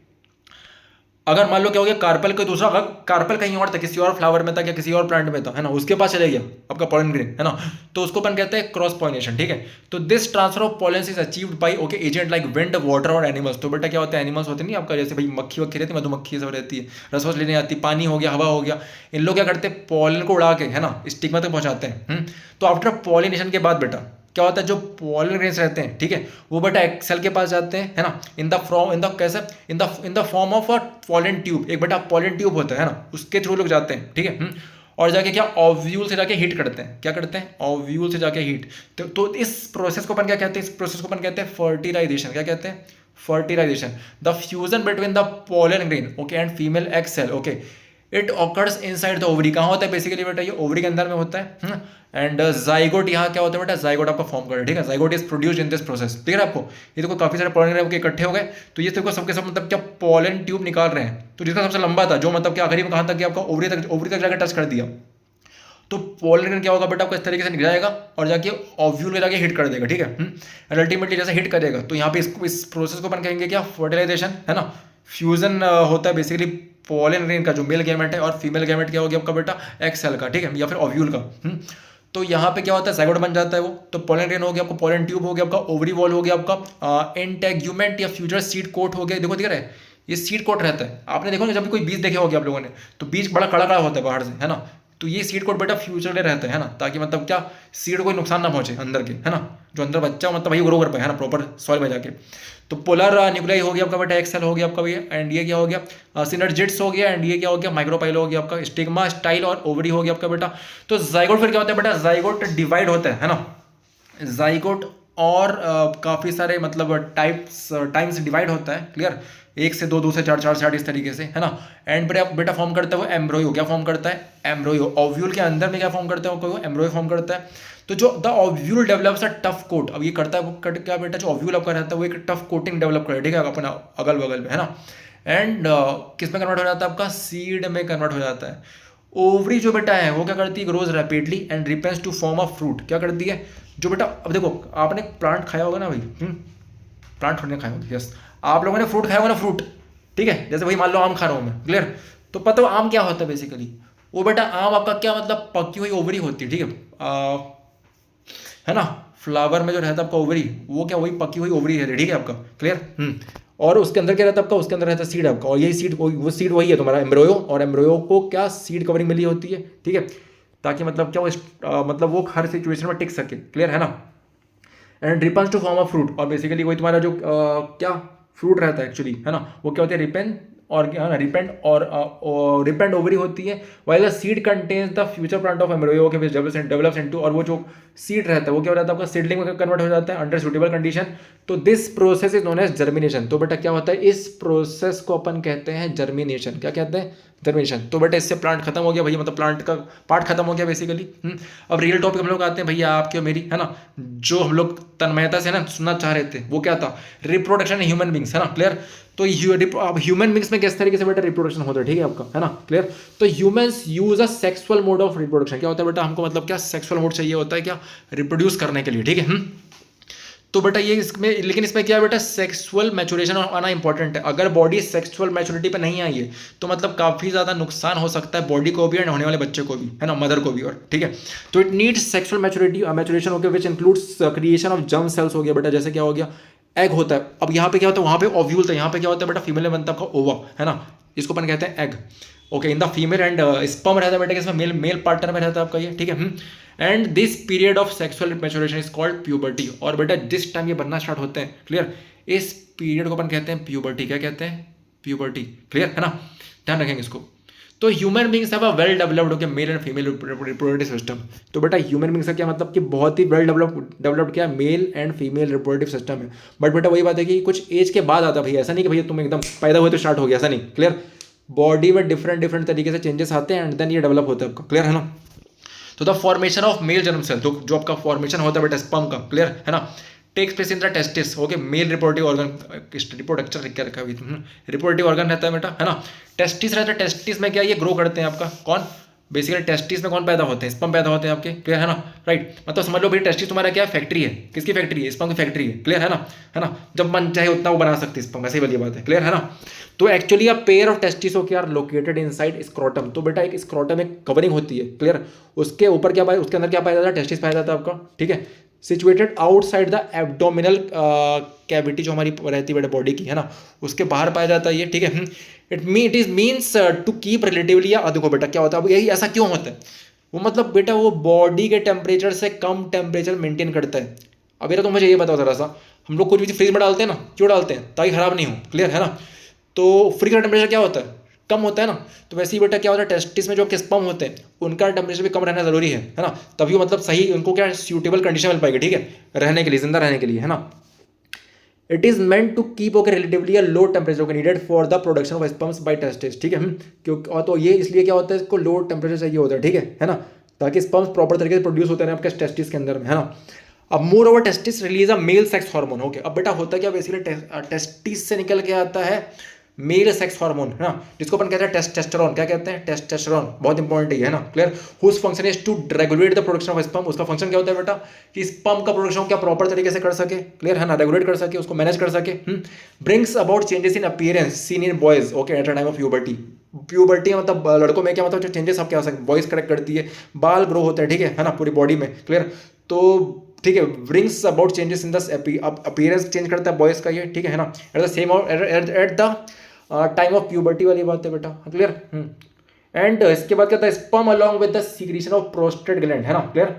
अगर मान लो क्या हो गया, कार्पेल कोई दूसरा, अगर कार्पेल कहीं और था, किसी और फ्लावर में था या किसी और प्लांट में था, है ना, उसके पास चले गया आपका पोलन ग्रेन, है ना, तो उसको अपन कहते हैं क्रॉस पॉलिनेशन, ठीक है। तो this transfer of pollen is achieved by okay agent like wind, water और एनिमल्स। तो बेटा क्या होता है, एनिमल्स होते नहीं आपका, जैसे भाई मक्खी वक्खी रहती है, मधुमक्खी सब रहती है, रसवस लेने आती, पानी हो गया, हवा हो गया, इन लोग क्या करते हैं, पोलन को उड़ा के, है ना, स्टिग्मा तक पहुंचाते हैं। तो आफ्टर पॉलिनेशन के बाद बेटा क्या होता है, जो पोलन ग्रेन्स रहते हैं, ठीक है, वो बेटा एक सेल के पास जाते हैं, है ना, in the form of a pollen tube. एक बेटा पोलन ट्यूब होता है ना, उसके थ्रू लोग जाते हैं, ठीक है। और जाके क्या ओव्यूल से जाके हीट करते हैं, क्या करते हैं, ओव्यूल से जाके हीट। तो इस प्रोसेस को अपन क्या कहते हैं, इस प्रोसेस को अपन कहते हैं फर्टिलाइजेशन। क्या कहते हैं, fertilisation. The fusion between the pollen grain okay and female egg cell okay, it occurs inside the ovary. कहाँ होता है बेसिकली बेटा, ये ओवरी के अंदर में होता है। एंड जाइगोट, यहाँ क्या होता है बेटा, जाइगोट आपका फॉर्म कर रहा है, ठीक है। Zygote is produced in this process, ठीक है आपको। ये तो काफी सारे पोलन ग्रेन इकट्ठे हो गए, तो ये देखो सबके सब मतलब क्या पोलन ट्यूब निकाल रहे हैं। तो जिसका सबसे लंबा था, जो मतलब क्या आखिरी में कहाँ तक कि आपका ओवरी तक जाकर टच कर दिया, तो पोलन ग्रेन क्या होगा बेटा, आपको इस तरीके से जाएगा और जाके ओव्यूल में जाके हिट कर देगा, ठीक है। एंड अल्टीमेटली जैसे हिट करेगा, तो यहाँ पे इस प्रोसेस को अपन कहेंगे क्या, फर्टिलाइजेशन, है ना। फ्यूजन होता है बेसिकली पोलन ग्रेन का जो मेल गैमेट है, और फीमेल गैमेट क्या हो गया आपका बेटा, एक्स सेल का, ठीक है, या फिर ओव्यूल का। तो यहाँ पे क्या होता है, जाइगोट बन जाता है वो। तो पोलन ग्रेन हो गया आपका, पोलन ट्यूब हो गया आपका, ओवरी वॉल हो गया आपका, इंटेग्यूमेंट या फ्यूचर सीड कोट हो गया। देखो दिख रहा है, ये सीड कोट रहता है। आपने देखो ना, जब भी कोई बीज देखे होगे आप लोगों ने, तो बीज बड़ा कड़ा कड़ा होता है बाहर से, है ना। तो ये सीड कोट बेटा फ्यूचर में रहता है ना, ताकि मतलब क्या सीड कोई नुकसान ना पहुंचे अंदर के, है ना, जो अंदर बच्चा मतलब वही ग्रो कर पाए, है ना, प्रॉपर सॉइल में जाके। तो पोलर न्यूक्लियाई हो गया आपका बेटा, एक्सेल हो गया आपका भैया, एंड ये क्या हो गया, सिनर्जिट्स हो गया, एंड ये क्या हो गया, माइक्रोपाइल हो गया आपका, स्टिग्मा, स्टाइल और ओवरी हो गया आपका बेटा। तो जाइगोट फिर क्या होता है बेटा, जाइगोट डिवाइड होता है ना, जाइगोट और काफ़ी सारे मतलब टाइम्स डिवाइड होता है, क्लियर, एक से दो, दो से चार, चार से आठ, इस तरीके से, है ना। एंड बेटा फॉर्म करता है वो एम्ब्रोयो। क्या फॉर्म करता है, एम्ब्रोयो। ओव्यूल के अंदर में क्या फॉर्म करता है वो, एम्ब्रोयो फॉर्म करता है। तो जो the ovule develops a tough coat, अब ये करता है वो क्या बेटा, जो ओव्यूल आपका रहता है वो एक टफ कोटिंग डेवलप करे, ठीक है, अपना अगल बगल में, है ना। एंड किस में कन्वर्ट हो जाता है आपका, सीड में कन्वर्ट हो जाता है। ओवरी जो बेटा है वो क्या करती है, grows rapidly and ripens to form a fruit. क्या करती है जो बेटा, अब देखो आपने प्लांट खाया होगा ना भाई, प्लांट थोड़ी खाया होगा, यस, आप लोगों ने फ्रूट खाया होगा ना, फ्रूट, ठीक है। जैसे भाई मान लो आम खा रहा हूँ मैं, क्लियर। तो पता हो आम क्या होता है बेसिकली, वो बेटा आम आपका क्या मतलब पकी हुई ओवरी होती है, ठीक है ना। फ्लावर में जो रहता है आपका ओवरी, वो क्या वही पकी हुई ओवरी है, ठीक है आपका, क्लियर। और उसके अंदर क्या रहता है आपका, उसके अंदर रहता है सीड आपका, और यही सीड, वो सीड वही है तुम्हारा एम्ब्रोयो, और एम्ब्रोयो को क्या सीड कवरिंग मिली होती है, ठीक है, ताकि मतलब क्या वो मतलब वो हर सिचुएशन में टिक सके, क्लियर है ना। And ripens to form of fruit, और बेसिकली वही तुम्हारा जो क्या फ्रूट रहता है एक्चुअली, है ना, वो क्या होता है, रिपेन और क्या है ना, रिपेंड ओवरी होती है। While the seed contains the future plant of embryo के विच डेवलप्स इनटू, और वो जो सीड रहता है वो क्या हो जाता है आपका, सीडलिंग में कन्वर्ट हो जाता है अंडर सुटेबल कंडीशन। तो this process is known as germination. तो बेटा क्या होता है, इस प्रोसेस को अपन कहते हैं जर्मिनेशन। क्या कहते हैं, जर्मिनेशन। तो बेटा इससे प्लांट खत्म हो गया भैया, मतलब प्लांट का पार्ट खत्म हो गया बेसिकली। अब रियल टॉपिक हम लोग आते हैं भैया आपकी और मेरी, है ना, जो हम लोग तन्मयता से ना सुनना चाह रहे थे, वो क्या था, रिप्रोडक्शन ह्यूमन बींग्स, है ना, क्लियर। तो अब ह्यूमन बींग्स में किस तरीके से बेटा रिप्रोडक्शन होता है, ठीक है आपका, है ना, क्लियर। तो humans use a sexual mode of reproduction, क्या होता है बेटा, हमको मतलब क्या सेक्सुअल मोड चाहिए होता है क्या, रिप्रोड्यूस करने के लिए, ठीक है। तो बेटा ये इसमें, लेकिन इसमें क्या है बेटा, सेक्सुअल मैचुरेशन आना इंपॉर्टेंट है। अगर बॉडी सेक्सुअल मैच्योरिटी पे नहीं आई है तो मतलब काफ़ी ज़्यादा नुकसान हो सकता है बॉडी को भी एंड होने वाले बच्चे को भी, है ना, मदर को भी, और ठीक है। तो इट नीड्स सेक्सुअल मैचुरेशन हो गया, which includes creation of germ cells हो गया बेटा, जैसे क्या हो गया, एग होता है। अब यहाँ पे क्या होता है, वहाँ पे ओव्यूल था, यहाँ पे क्या होता है बेटा, फीमेल में बनता है आपका ओवा, है ना, इसको अपन कहते हैं egg. Okay, in the female and sperm रहता है बेटा, इसमें मेल पार्टनर में रहता है आपका ये, ठीक है। And this period of sexual maturation is called puberty, और बेटा जिस टाइम ये बनना स्टार्ट होते हैं, क्लियर, इस पीरियड को अपन कहते हैं प्यूबर्टी। क्या कहते हैं, प्यूबर्टी, क्लियर, है ना, ध्यान रखेंगे इसको। तो human beings have a well developed okay mail and female reproductive system. तो बेटा ह्यूमन बींग्स का क्या मतलब कि बहुत ही वेल डेवलप्ड क्या mail and female reproductive system है। बट बेटा वही बात है कि कुछ एज के बाद आता है भैया, ऐसा नहीं कि भैया तुम एकदम पैदा हुए तो स्टार्ट हो गया, ऐसा नहीं, क्लियर। बॉडी में डिफरेंट तरीके से चेंजेस आते हैं एंड देन ये डेवलप होता है आपका, क्लियर, है ना। तो the formation of male germ cell, जो आपका फॉर्मेशन होता है बेटा स्पर्म का, क्लियर, है ना, takes place in the testis, okay, male reproductive organ, reproduction क्या रखा है, रिप्रोडक्टिव ऑर्गन रहता है बेटा, है ना, टेस्टिस रहता है। टेस्टिस में क्या ये ग्रो करते हैं आपका, कौन, बेसिकली टेस्टिस में कौन पैदा होते हैं, स्पर्म पैदा होते हैं आपके, क्लियर, है ना, राइट। मतलब समझ लो भाई टेस्टिस तुम्हारा क्या फैक्ट्री है, किसकी फैक्ट्री है, स्पर्म की फैक्ट्री है, क्लियर, है ना, जब मन चाहे उतना वो बना सकती है स्पर्म, ऐसी वाली बात है, क्लियर, है ना। तो actually a pair of testis हो क्या आर लोकेटेड इनसाइड स्क्रोटम, तो बेटा एक स्क्रोटम एक कवरिंग होती है, क्लियर, उसके ऊपर क्या पाया, उसके अंदर क्या पाया जाता है, टेस्टिस पाया जाता है आपका, ठीक है, situated outside the abdominal cavity जो हमारी रहती है बेटा बॉडी की, है ना, उसके बाहर पाया जाता है ये, ठीक है। It is means to keep relatively, या देखो बेटा क्या होता है, यही ऐसा क्यों होता है, वो मतलब बेटा वो बॉडी के टेम्परेचर से कम टेम्परेचर मेंटेन करता है। अब यार तो मुझे ये बताओ जरा सा, हम लोग कुछ भी फ्रीज में डालते हैं ना, क्यों डालते हैं, ताकि खराब नहीं हो, क्लियर, है ना। तो फ्रीज का टेम्परेचर क्या होता है, कम होता है ना। तो वैसे ही बेटा क्या होता है, टेस्टिस में जो आपके स्पर्म होते हैं उनका टेम्परेचर भी कम रहना जरूरी है ना, तभी वो मतलब सही उनको क्या सूटेबल कंडीशन मिल पाएगी, ठीक है, रहने के लिए, जिंदा रहने के लिए, है ना। It is meant to keep okay relatively a low temperature needed for the production of sperms by testis, ठीक है। क्योंकि और तो ये इसलिए क्या होता है, इसको लो टेम्परेचर चाहिए होता है, ठीक है ना, ताकि स्पर्म्स प्रॉपर तरीके से प्रोड्यूस होते हैं आपके टेस्टिस के अंदर में, है ना। अब more over testis release a male sex hormone, okay. अब बेटा होता क्या, बेसिकली टेस्टिस से निकल के आता है मेल सेक्स हार्मोन, है ना, जिसको अपन कहते हैं टेस्टोस्टेरोन। क्या कहते हैं, टेस्टोस्टेरोन, बहुत इंपॉर्टेंट है ना, clear. Whose function is to regulate the production of sperm, उसका फंक्शन क्या होता है बेटा, कि स्पर्म का प्रोडक्शन क्या प्रॉपर तरीके से कर सके, क्लियर, है ना, रेगुलेट कर सके, उसको मैनेज कर सके। Brings about changes in appearance seen in boys, okay, at a time of puberty. Puberty मतलब लड़कों में क्या मतलब जो चेंजेस आपके आ सकते, बॉयज करेक्ट करती है, बाल ग्रो होते हैं, ठीक है ना, पूरी बॉडी में, क्लियर। तो ठीक है, brings about changes in the appearance, change करता है बॉयज का ये, ठीक है ना, at the same at the time of puberty वाली बात है बेटा, क्लियर। एंड इसके बाद क्या होता है, sperm along with the secretion of prostate gland, है ना, क्लियर।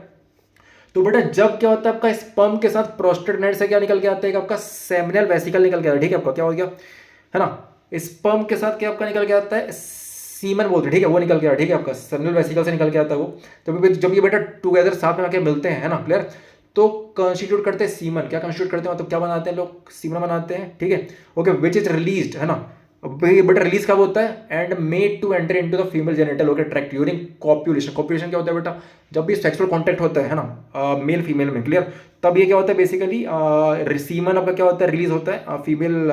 तो बेटा जब क्या होता है आपका स्पर्म के साथ प्रोस्टेट ग्लैंड से क्या निकल के आता है, आपका सेमिनल वेसिकल निकल के आता है, ठीक है, आपका क्या हो गया, है ना, स्पर्म के साथ क्या आपका निकल के आता है, सीमन बोलते हैं, ठीक है, वो निकल के आता है, ठीक है, आपका सेमिनल वेसिकल से निकल के आता है वो। तो जब ये बेटा टुगेदर साथ में आके मिलते हैं, है ना, क्लियर, तो कॉन्स्टिट्यूट करते हैं सीमन। क्या कॉन्स्टिट्यूट करते हैं, मतलब क्या बनाते हैं लोग, सीमन बनाते हैं, ठीक है, ओके, विच इज रिलीज्ड, है ना। बेटा रिलीज कब होता है, and made to enter into the female genital okay tract during copulation. Copulation क्या होता है बेटा, जब भी सेक्सुअल कांटेक्ट होता है ना मेल फीमेल में, क्लियर, तब ये क्या होता है बेसिकली सीमन आपका क्या होता है, रिलीज होता है फीमेल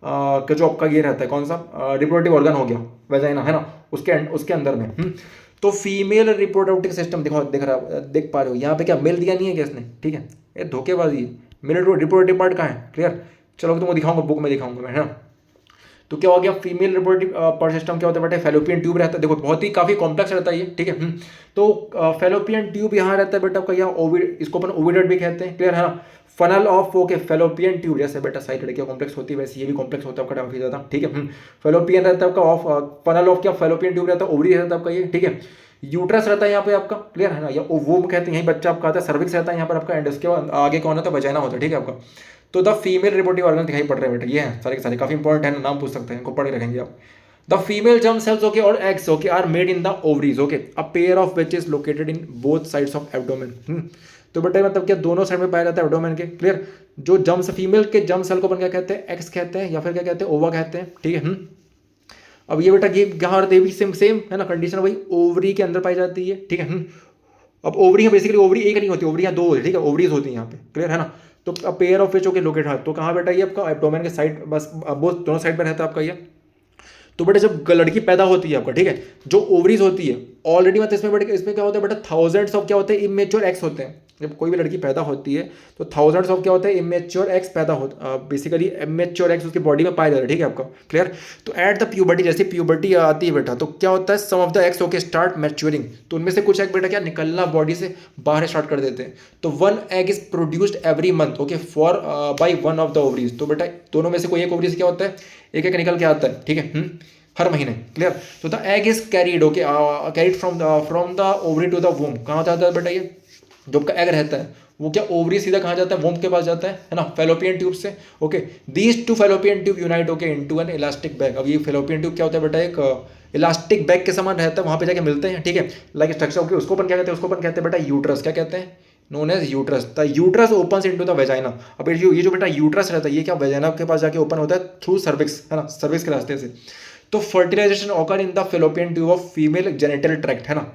का जो आपका ये रहता है, कौन सा रिप्रोडक्टिव ऑर्गन हो गया वेजाइना, है ना, उसके अंदर में। तो फीमेल रिप्रोडक्टिव सिस्टम देख पा रहे हो यहाँ पे क्या मेल दिया नहीं है क्या इसने, ठीक है, ये धोखेबाजी। मेल रिप्रोडक्टिव पार्ट कहाँ है, क्लियर, चलो तुमको दिखाऊंगा, बुक में दिखाऊंगा मैं, है ना। तो क्या हो गया, फीमेल रिप्रोडक्टिव पार्ट सिस्टम क्या होता है बेटा, फेलोपियन ट्यूब रहता है, देखो बहुत ही काफी कॉम्प्लेक्स रहता है ये, ठीक है। तो फेलोपियन ट्यूब यहाँ रहता है बेटा आपका, यहाँ ओविड, इसको अपन ओविडेट भी कहते हैं, क्लियर है ना। Funnel of okay fallopian tube, जैसे बेटा साइड लड़कियां कॉम्प्लेक्स होती है वैसे ये भी कॉम्प्लेक्स होता है आपका काफी ज्यादा, ठीक है। फेलोपियन रहता है आपका ऑफ फनल ऑफ क्या फेलोपियन ट्यूब रहता है, ओवरी रहता है आपका ये, ठीक है। यूट्रस रहता है यहाँ पे आपका, क्लियर है ना, या वो कहते हैं यही बच्चा आपका आता है, सर्विक्स रहता है यहाँ पर आपका, एंड उसके आगे कौन होता है, वजाइना होता है, ठीक है आपका। तो द फीमेल रिप्रोडक्टिव ऑर्गन दिखाई पड़ रहे हैं बेटा, ये हैं सारे के सारे, काफी इंपॉर्टेंट है, नाम पूछ सकते हैं, इनको पढ़ के रखेंगे आप। The female germ cells okay और eggs okay are made in the ovaries okay, a pair of which is located in both sides of abdomen. तो बेटा मतलब क्या दोनों साइड में पाया जाता है एब्डोमेन के, क्लियर। जो जर्म्स फीमेल के जर्म सेल को अपन क्या कहते हैं, एग्स कहते हैं, या फिर क्या कहते हैं, ओवा कहते हैं, ठीक है। अब ये बेटा ये यहाँ देवी सेम है ना, कंडीशन वही ओवरी के अंदर पाई जाती है, ठीक है। अब ओवरी है बेसिकली, ओवरी एक नहीं होती, ओवरी यहाँ दो होती है, ठीक है, ओवरीज होती है यहाँ पे, क्लियर है ना। तो pair of which okay locate, हाँ तो कहाँ बेटा ये आपका एब्डोमेन के साइड, बस वो दोनों साइड पर रहता है आपका ये। तो बेटा जब लड़की पैदा होती है आपका, ठीक है, जो ओवरीज होती है ऑलरेडी, मतलब इसमें बेटा, इसमें क्या होता है बेटा, थाउजेंड्स ऑफ क्या होते हैं, इमेच्योर एग्स होते हैं। जब कोई भी लड़की पैदा होती है तो थाउजेंड्स ऑफ क्या होते हैं, इमेच्योर एग्स पैदा होते, बेसिकली इमेच्योर एग्स उसकी बॉडी में पाए जाते हैं, ठीक है आपका, क्लियर। तो एट द प्यूबर्टी, जैसे प्यूबर्टी आती है बेटा, तो क्या होता है, some of the eggs okay start maturing, तो उनमें से कुछ एग बेटा क्या निकलना बॉडी से बाहर स्टार्ट कर देते हैं। तो one egg is produced every month okay for by one of the ovaries. तो बेटा दोनों में से कोई एक ओवरी से क्या होता है, एक एक निकल के आता है, ठीक है, हर महीने, क्लियर। तो the egg is carried okay, carried from the ovary to the womb. कहाँ जाता है बेटा ये जो आपका एग रहता है, वो क्या ओवरी सीधा कहाँ जाता है, वोम के पास जाता है ना, फेलोपियन ट्यूब से, okay. These two fallopian tube unite okay into an elastic bag. अब ये फेलोपियन ट्यूब क्या होता है बेटा, एक इलास्टिक बैग के समान रहता है, वहाँ पे जाके मिलते हैं, ठीक है, लाइक स्ट्रक्चर, ओके। उसको अपन क्या कहते हैं, उसको अपन कहते हैं बेटा यूट्रस, क्या कहते हैं, known as uterus. The uterus opens into the vagina. अब ये जो बेटा यूट्रस रहता है, ये क्या वेजाइना के पास जाके ओपन होता है थ्रू सर्विक्स, है ना, सर्विक्स के रास्ते से। तो fertilisation occur in the fallopian tube of female genital tract, है ना।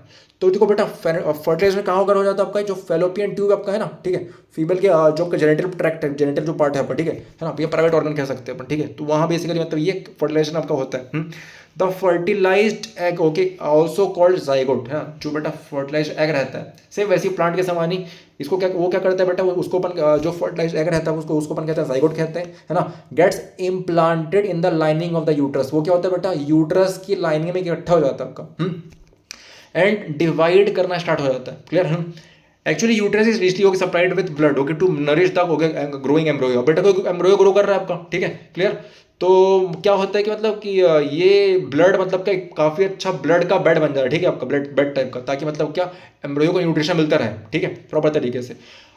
तो देखो बेटा फर्टिलाइजेशन कहाँ होकर हो जाता है आपका, जो फेलोपियन ट्यूब आपका है ना, ठीक है, फीमेल के जो आपका जेनिटल ट्रैक्ट है, जेनिटल जो पार्ट है आपका, ठीक है ना, ये प्राइवेट ऑर्गन कह सकते हैं अपन, ठीक है। तो वहाँ बेसिकली मतलब ये फर्टिलाइजेशन आपका होता है। The fertilised egg okay also called zygote, है ना, जो बेटा फर्टिलाइज्ड एग रहता है, सेम वैसे प्लांट के समान ही, इसको क्या, वो क्या करता है बेटा, उसको अपन जो फर्टिलाइज्ड एग रहता है उसको अपन कहते हैं जाइगोट कहते हैं, है ना। Gets implanted in the lining of the uterus. वो क्या होता है बेटा, यूट्रस की लाइनिंग में इकट्ठा हो जाता है आपका, एंड डिवाइड करना स्टार्ट हो जाता है, clear. Actually uterus is richly okay supplied with blood okay to nourish the growing embryo. बेटा कोई एम्ब्रोयो ग्रो कर रहा है आपका, ठीक है, क्लियर। तो क्या होता है कि मतलब कि ये ब्लड मतलब क्या काफ़ी अच्छा ब्लड का बेड बन जाता है, ठीक है, आपका ब्लड बेड टाइप का, ताकि मतलब क्या एम्ब्रोयो को न्यूट्रिशन मिलता रहे, ठीक है, प्रॉपर तरीके से।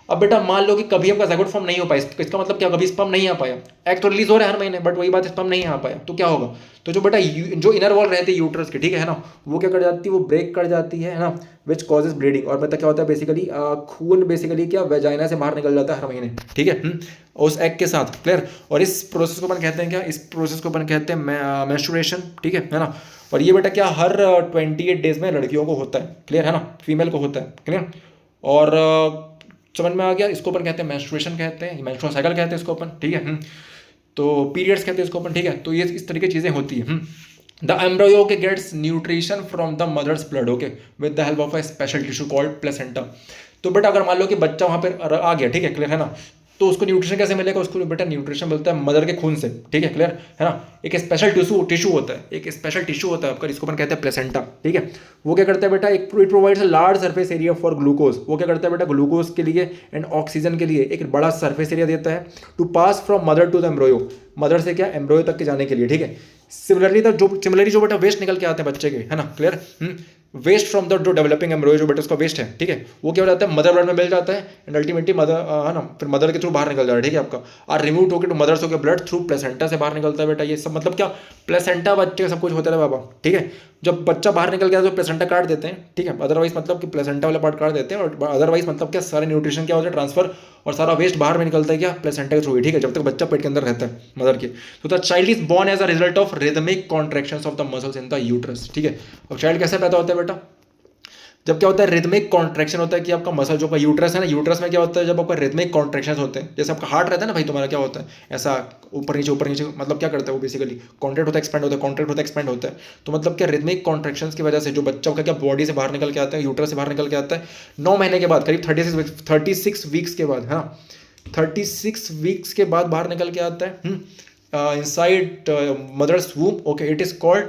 अब बेटा मान लो कि कभी आपका जाइगोट फॉर्म नहीं हो पाया, इसका मतलब क्या, कभी स्पर्म नहीं आ पाया, एग तो रिलीज हो रहा है हर महीने, बट वही बात, स्पर्म नहीं आ पाया, तो क्या होगा, तो जो बेटा जो इनर वॉल रहती है यूट्रस के, ठीक है ना, वो क्या कर जाती है, वो ब्रेक कर जाती है ना, विच कॉजेज ब्लीडिंग। और बेटा क्या होता है बेसिकली, खून बेसिकली क्या वेजाइना से बाहर निकल जाता है हर महीने, ठीक है, उस एग के साथ, क्लियर। और इस प्रोसेस को अपन कहते हैं क्या, इस प्रोसेस को अपन कहते हैं मेंस्ट्रुएशन, ठीक है ना। और ये बेटा क्या हर 28 डेज में लड़कियों को होता है, क्लियर है ना, फीमेल को होता है, क्लियर। और समझ में आ गया, इसको अपन कहते हैं मेंस्ट्रुएशन कहते हैं, मेंस्ट्रुअल साइकिल कहते हैं इसको अपन, ठीक है। तो पीरियड्स कहते हैं इसको अपन, ठीक है। तो ये इस तरह की चीज़ें होती है। द एम्ब्रोयो के gets nutrition from the mother's blood okay with the help of a special tissue called placenta. तो बेटा अगर मान लो कि बच्चा वहाँ पर आ गया, ठीक है, क्लियर है ना, तो उसको न्यूट्रिशन कैसे मिलेगा, उसको बेटा न्यूट्रिशन मिलता है मदर के खून से, ठीक है, क्लियर है ना। एक स्पेशल टिश्यू होता है, एक स्पेशल टिश्यू होता है आपका, जिसको अपन कहते हैं प्लेसेंटा, ठीक है। वो क्या करता है बेटा, एक it provides a large surface area for glucose. वो क्या करता है बेटा, ग्लूकोज के लिए एंड ऑक्सीजन के लिए एक बड़ा सरफेस एरिया देता है to pass from mother to the embryo, mother से क्या एम्ब्रोयो तक के जाने के लिए, ठीक है। सिमिलरली जो बेटा वेस्ट निकल के आते हैं बच्चे के, है ना, क्लियर, वेस्ट फ्रॉम द जो डेवलपिंग एम्ब्रोयो जो बेटा उसका वेस्ट है, ठीक है, वो क्या हो जाता है मदर ब्लड में मिल जाता है एंड अल्टीमेटली मदर है ना, फिर मदर के थ्रू बाहर निकल जाता है, ठीक है आपका। और रिमूव होकर टू मदर्स होकर ब्लड थ्रू प्लेसेंटा से बाहर निकलता है बेटा। ये सब मतलब क्या प्लेसेंटा बच्चे का सब कुछ होता है बाबा, ठीक है। जब बच्चा बाहर निकल गया तो प्लेसेंटा काट देते हैं, ठीक है, अदरवाइज मतलब कि प्लेसेंटा वाला पार्ट काट देते हैं, और अदरवाइज मतलब क्या सारे न्यूट्रिशन क्या होता है ट्रांसफर, और सारा वेस्ट बाहर में निकलता है क्या प्लेसेंटा के थ्रू, ठीक है, जब तक बच्चा पेट के अंदर रहता है मदर के। तो the child is born as a result of rhythmic contractions of the muscles in the uterus, ठीक है। अब चाइल्ड कैसे पैदा होता है बेटा, जब क्या होता है रिदमिक कॉन्ट्रैक्शन होता है कि आपका मसल जो आपका यूट्रस है ना, यूट्रस में क्या होता है जब आपका रिदमिक कॉन्ट्रैक्शन होते हैं, जैसे आपका हार्ट रहता है ना भाई तुम्हारा, क्या होता है ऐसा ऊपर नीचे मतलब क्या करता है वो बेसिकली कॉन्ट्रैक्ट होता है एक्सपेंड होता है, कॉन्ट्रैक्ट होता है एक्सपेंड होता है। तो मतलब क्या रिदमिक कॉन्ट्रैक्शंस की वजह से जो बच्चा का क्या बॉडी से बाहर निकल के आता है, यूट्रस से बाहर निकल के आता है 9 महीने के बाद, करीब 36 वीक्स के बाद, है ना, 36 वीक्स के बाद बाहर निकल के आता है inside mother's womb okay. It is called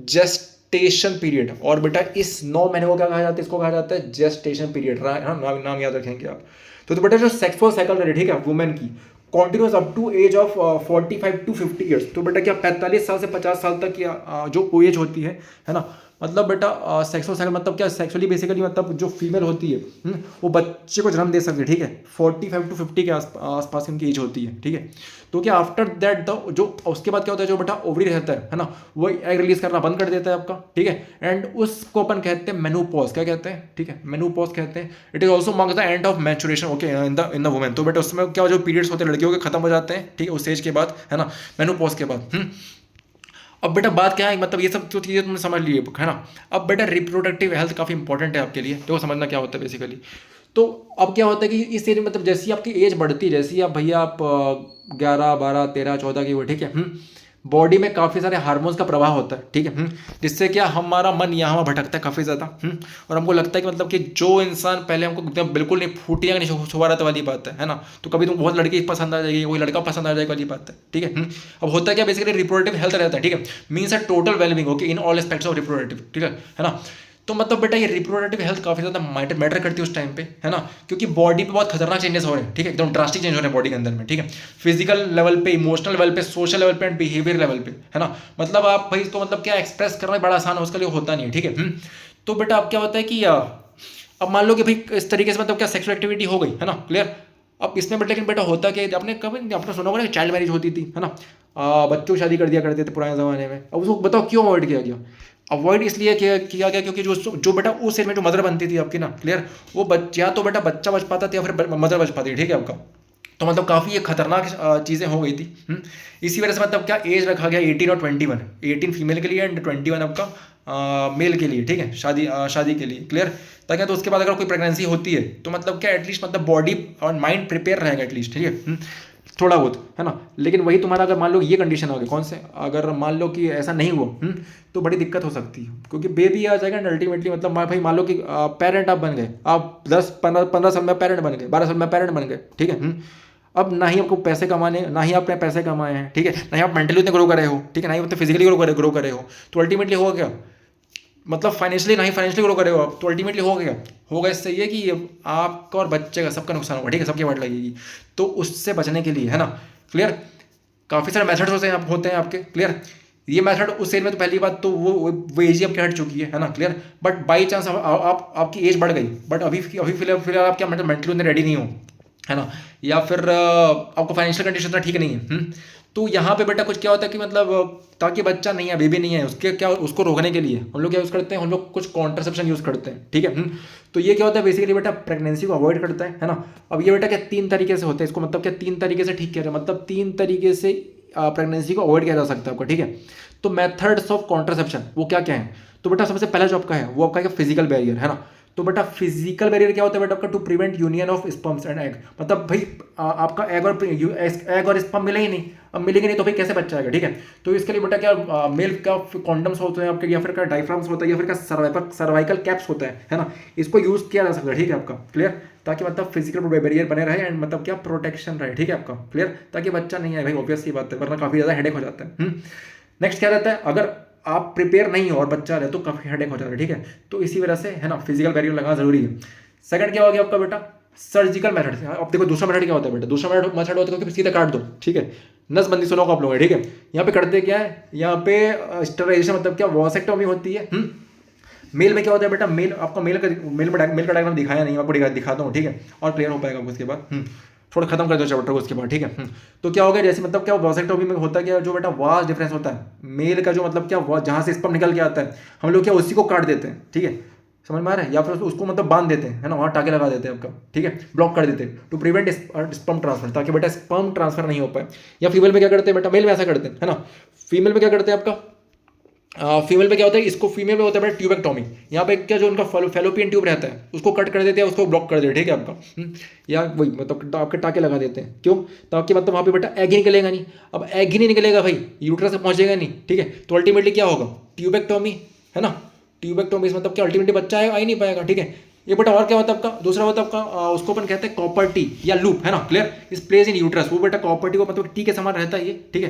gestation period. और बेटा इस 9 महीने को क्या कहा जाता है, इसको कहा जाता है जेस्टेशन पीरियड, हाँ नाम याद रखेंगे आप। तो बेटा जो सेक्सुअल साइकिल है, ठीक है, वुमेन की continues up to age of 45 to 50 years. तो बेटा क्या 45 साल से 50 साल तक की जो एज होती है ना, मतलब बेटा सेक्सुअल साइकिल मतलब क्या सेक्सुअली बेसिकली मतलब जो फीमेल होती है वो बच्चे को जन्म दे सकती है, ठीक है, 45 to 50 के आसपास उनकी एज होती है, ठीक है। तो क्या आफ्टर दैट जो उसके बाद क्या होता है, जो बेटा ओवरी रहता है ना, वो एग रिलीज करना बंद कर देता है आपका, ठीक है, एंड उसको अपन कहते हैं मेनोपॉज, क्या कहते हैं, ठीक है, मेनोपॉज कहते हैं। It is also marks the end of maturation okay in the women. तो बेटा उसमें क्या जो पीरियड्स होते हैं लड़कियों के खत्म हो जाते हैं, ठीक है, उस एज के बाद, है ना, मेनोपॉज के बाद। अब बेटा बात क्या है, मतलब ये सब जो चीज़ें तुमने समझ ली है ना। अब बेटा रिप्रोडक्टिव हेल्थ काफ़ी इंपॉर्टेंट है आपके लिए, तो समझना क्या होता है बेसिकली। तो अब क्या होता है कि इस एज में मतलब जैसी आपकी एज बढ़ती है, जैसी आप भैया आप 11, 12, 13, 14 की हो, ठीक है, बॉडी में काफ़ी सारे हार्मोन्स का प्रभाव होता है, ठीक है, जिससे क्या हमारा मन यहाँ वहाँ भटकता है काफ़ी ज़्यादा, और हमको लगता है कि मतलब कि जो इंसान पहले हमको एकदम बिल्कुल नहीं फूटिया नहीं छुआ रहा था वाली बात है ना, तो कभी तो बहुत लड़की पसंद आ जाएगी, कोई लड़का पसंद आ जाएगा वाली बात है, ठीक है। अब होता है क्या, बेसिकली रिप्रोडक्टिव हेल्थ रहता है, ठीक है, means a total wellbeing okay in all aspects of reproductive, ठीक है ना। तो मतलब बेटा ये रिप्रोडक्टिव हेल्थ काफ़ी ज़्यादा मैटर करती है उस टाइम पे, है ना, क्योंकि बॉडी पे बहुत खतरनाक चेंजेस हो रहे हैं, ठीक है, एकदम ड्रास्टिक चेंज हो रहे हैं बॉडी के अंदर में, ठीक है, फिजिकल लेवल पे, इमोशनल लेवल पे, सोशल लेवल पे एंड बिहेवियर लेवल पे, है ना। मतलब आप भाई इसको मतलब क्या एक्सप्रेस करना बड़ा आसान है, उसके लिए होता नहीं है, ठीक है। तो बेटा अब क्या होता है कि अब मान लो कि भाई इस तरीके से मतलब क्या सेक्सुअल एक्टिविटी हो गई, है ना, क्लियर। अब इसमें बट लेकिन बेटा होता क्या, आपने कभी आपने सुना होगा ना चाइल्ड मैरिज होती थी, है ना, बच्चों शादी कर दिया करते थे पुराने ज़माने में। अब उसको बताओ क्यों अवॉइड किया गया। अवॉइड इसलिए किया गया क्योंकि जो बेटा उस एज में जो मदर बनती थी आपकी ना, क्लियर, वो या तो बेटा बच्चा बच पाता था या फिर मदर बच पाती थी, ठीक है आपका। तो मतलब काफ़ी ये खतरनाक चीज़ें हो गई थी। इसी वजह से मतलब क्या एज रखा गया 18 और 21, 18 फीमेल के लिए एंड 21 आपका मेल के लिए, ठीक है, शादी के लिए, क्लियर। ताकि तो उसके बाद अगर कोई प्रेगनेंसी होती है तो मतलब क्या एटलीस्ट मतलब बॉडी और माइंड प्रिपेयर रहेगा एटलीस्ट, ठीक है, थोड़ा बहुत, है ना। लेकिन वही तुम्हारा अगर मान लो ये कंडीशन हो गई, कौन से, अगर मान लो कि ऐसा नहीं हुआ, तो बड़ी दिक्कत हो सकती है, क्योंकि बेबी आ जाएगा अल्टीमेटली मतलब भाई मान लो कि पेरेंट आप बन गए, आप 10-15 साल में पेरेंट बन गए, 12 साल में पेरेंट बन गए, ठीक है। अब ना ही आपको पैसे कमाने, ना ही आपने पैसे कमाए हैं, ठीक है, ना ही आप मेंटली उतने ग्रो करे हो, ठीक है, ना ही उतने फिजिकली ग्रो करे हो, तो अल्टीमेटली होगा क्या, मतलब फाइनेंशियली ना ही फाइनेंशियली ग्रो करे हो आप, तो अल्टीमेटली होगा इससे ये कि आपका और बच्चे का सबका नुकसान होगा, ठीक है, सबकी वाट लगेगी। तो उससे बचने के लिए, है ना, क्लियर, काफ़ी सारे मेथड्स होते हैं आपके, क्लियर। ये मेथड उस एज में तो पहली बात तो वो एज ही आपकी हट चुकी है ना, क्लियर। बट बाई चांस आपकी एज बढ़ गई, बट अभी फिलहाल आप क्या मतलब मेंटली उतने रेडी नहीं हो, है ना, या फिर आपको फाइनेंशियल कंडीशन इतना ठीक नहीं है, तो यहाँ पे बेटा कुछ क्या होता है कि मतलब ताकि बच्चा नहीं है, बेबी नहीं है, उसके क्या उसको रोकने के लिए हम लोग क्या यूज़ करते हैं, हम लोग कुछ कॉन्ट्रासेप्शन यूज़ करते हैं, ठीक है। तो ये क्या होता है बेसिकली बेटा प्रेगनेंसी को अवॉइड करता है ना। अब ये बेटा क्या 3 तरीके से होता है, इसको मतलब क्या 3 तरीके से ठीक किया जाए, मतलब 3 तरीके से प्रेगनेंसी को अवॉइड किया जा सकता है आपको, ठीक है। तो मेथड्स ऑफ कॉन्ट्रासेप्शन वो क्या क्या है, तो बेटा सबसे पहला जो आपका है वो आपका फिजिकल बैरियर, है ना। तो बेटा फिजिकल बैरियर क्या होता है बेटा आपका, to prevent union of sperms and egg, मतलब भाई आपका एग और स्पर्म मिले ही नहीं, अब मिलेंगे नहीं तो भाई कैसे बच्चा आएगा, ठीक है। तो इसके लिए बेटा क्या मेल का कॉन्डम्स होते हैं आपके, या फिर का डायफ्राम्स होता है, या फिर का सर्वाइकल कैप्स होता है ना, इसको यूज़ किया जा सकता है, ठीक है आपका, क्लियर। ताकि मतलब फिजिकल बैरियर बने रहे एंड मतलब क्या प्रोटेक्शन रहे, ठीक है आपका, क्लियर, ताकि बच्चा नहीं आए भाई, ऑब्वियस सी बात है, वरना काफ़ी ज़्यादा हेडेक हो जाता है। नेक्स्ट क्या रहता है, अगर आप प्रिपेयर नहीं हो और बच्चा रहे तो काफ़ी हेडेक हो जाता है, ठीक है। तो इसी वजह से, है ना, फिजिकल बैरियर लगाना जरूरी है। सेकंड क्या हो गया आपका बेटा, सर्जिकल मेथड। अब देखो दूसरा मेथड क्या होता है बेटा, दूसरा मेथड होता है कि सीधा काट दो, ठीक है, नसबंदी सुनो आप लोग, ठीक है। यहाँ पे करते क्या है, यहाँ पे स्टरलाइजेशन मतलब क्या वॉसेक्टोमी होती है। मेल में क्या होता है बेटा, मेल आपका मेल का डायग्राम दिखाया नहीं, आपको दिखाता हूँ, ठीक है, और क्लियर हो पाएगा उसके बाद। थोड़ा खत्म कर दो चैप्टर को उसके बाद, ठीक है। तो क्या हो गया, जैसे मतलब क्या वॉसेक्टोमी में होता क्या, जो बेटा वास्ट डिफरेंस होता है मेल का, जो मतलब क्या जहाँ से स्पर्म निकल के आता है, हम लोग क्या उसी को काट देते हैं, ठीक है, समझ में आ रहा है, या फिर उसको मतलब बांध देते हैं, है ना, वहाँ टाके लगा देते हैं आपका, ठीक है, ब्लॉक कर देते हैं टू प्रिवेंट स्पर्म ट्रांसफर, ताकि बेटा स्पर्म ट्रांसफर नहीं हो पाए। या फीमेल में क्या करते हैं बेटा, मेल में ऐसा करते हैं, है ना, फीमेल में क्या करते हैं आपका, फीमेल में क्या होता है, इसको फीमेल में होता है बेटा ट्यूबेक्टोमी। यहाँ पे क्या जो उनका फेलोपियन ट्यूब रहता है उसको कट कर देते हैं, उसको ब्लॉक कर देते हैं, ठीक है आपका। या वही मतलब आपके टाके लगा देते हैं, क्यों, ताकि मतलब वहाँ पे बेटा एग ही निकलेगा नहीं। अब एग ही नहीं निकलेगा भाई, यूट्रस तक पहुँचेगा नहीं, ठीक है। तो अल्टीमेटली क्या होगा, ट्यूबेक्टोमी, है ना। ट्यूबेक्टोमी मतलब क्या अल्टीमेटली बच्चा आएगा, आ ही नहीं पाएगा, ठीक है। ये बेटा और क्या होता है आपका, दूसरा होता है आपका उसको अपन कहते हैं कॉपर टी या लूप, है ना, क्लियर, इस प्लेस इन यूट्रस। वो बेटा कॉपर टी को मतलब टी के समान रहता है ये, ठीक है,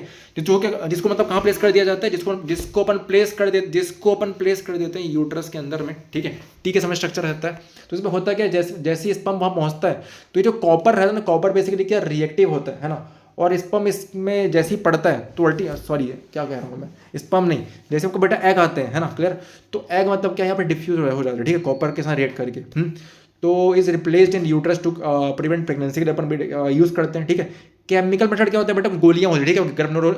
जिसको मतलब कहाँ प्लेस कर दिया जाता है, जिसको अपन प्लेस कर देते हैं यूट्रस के अंदर में, ठीक है, टी के समान स्ट्रक्चर रहता है। तो इसमें होता है क्या, जैसे स्पर्म वहाँ पहुँचता है तो ये जो कॉपर रहता है ना, कॉपर बेसिकली क्या रिएक्टिव होता है ना, और स्पर्म इसमें जैसे ही पड़ता है तो क्या कह रहा हूँ मैं, स्पर्म नहीं, जैसे आपको बेटा एग आते हैं, है ना, क्लियर। तो एग मतलब क्या यहाँ पे डिफ्यूज हो जाता है, ठीक है, कॉपर के साथ रिएक्ट करके। तो is replaced in uterus to prevent pregnancy के लिए अपन यूज़ करते हैं, ठीक है। केमिकल मेथड क्या होता है बेटा, गोलियाँ होती है, ठीक है,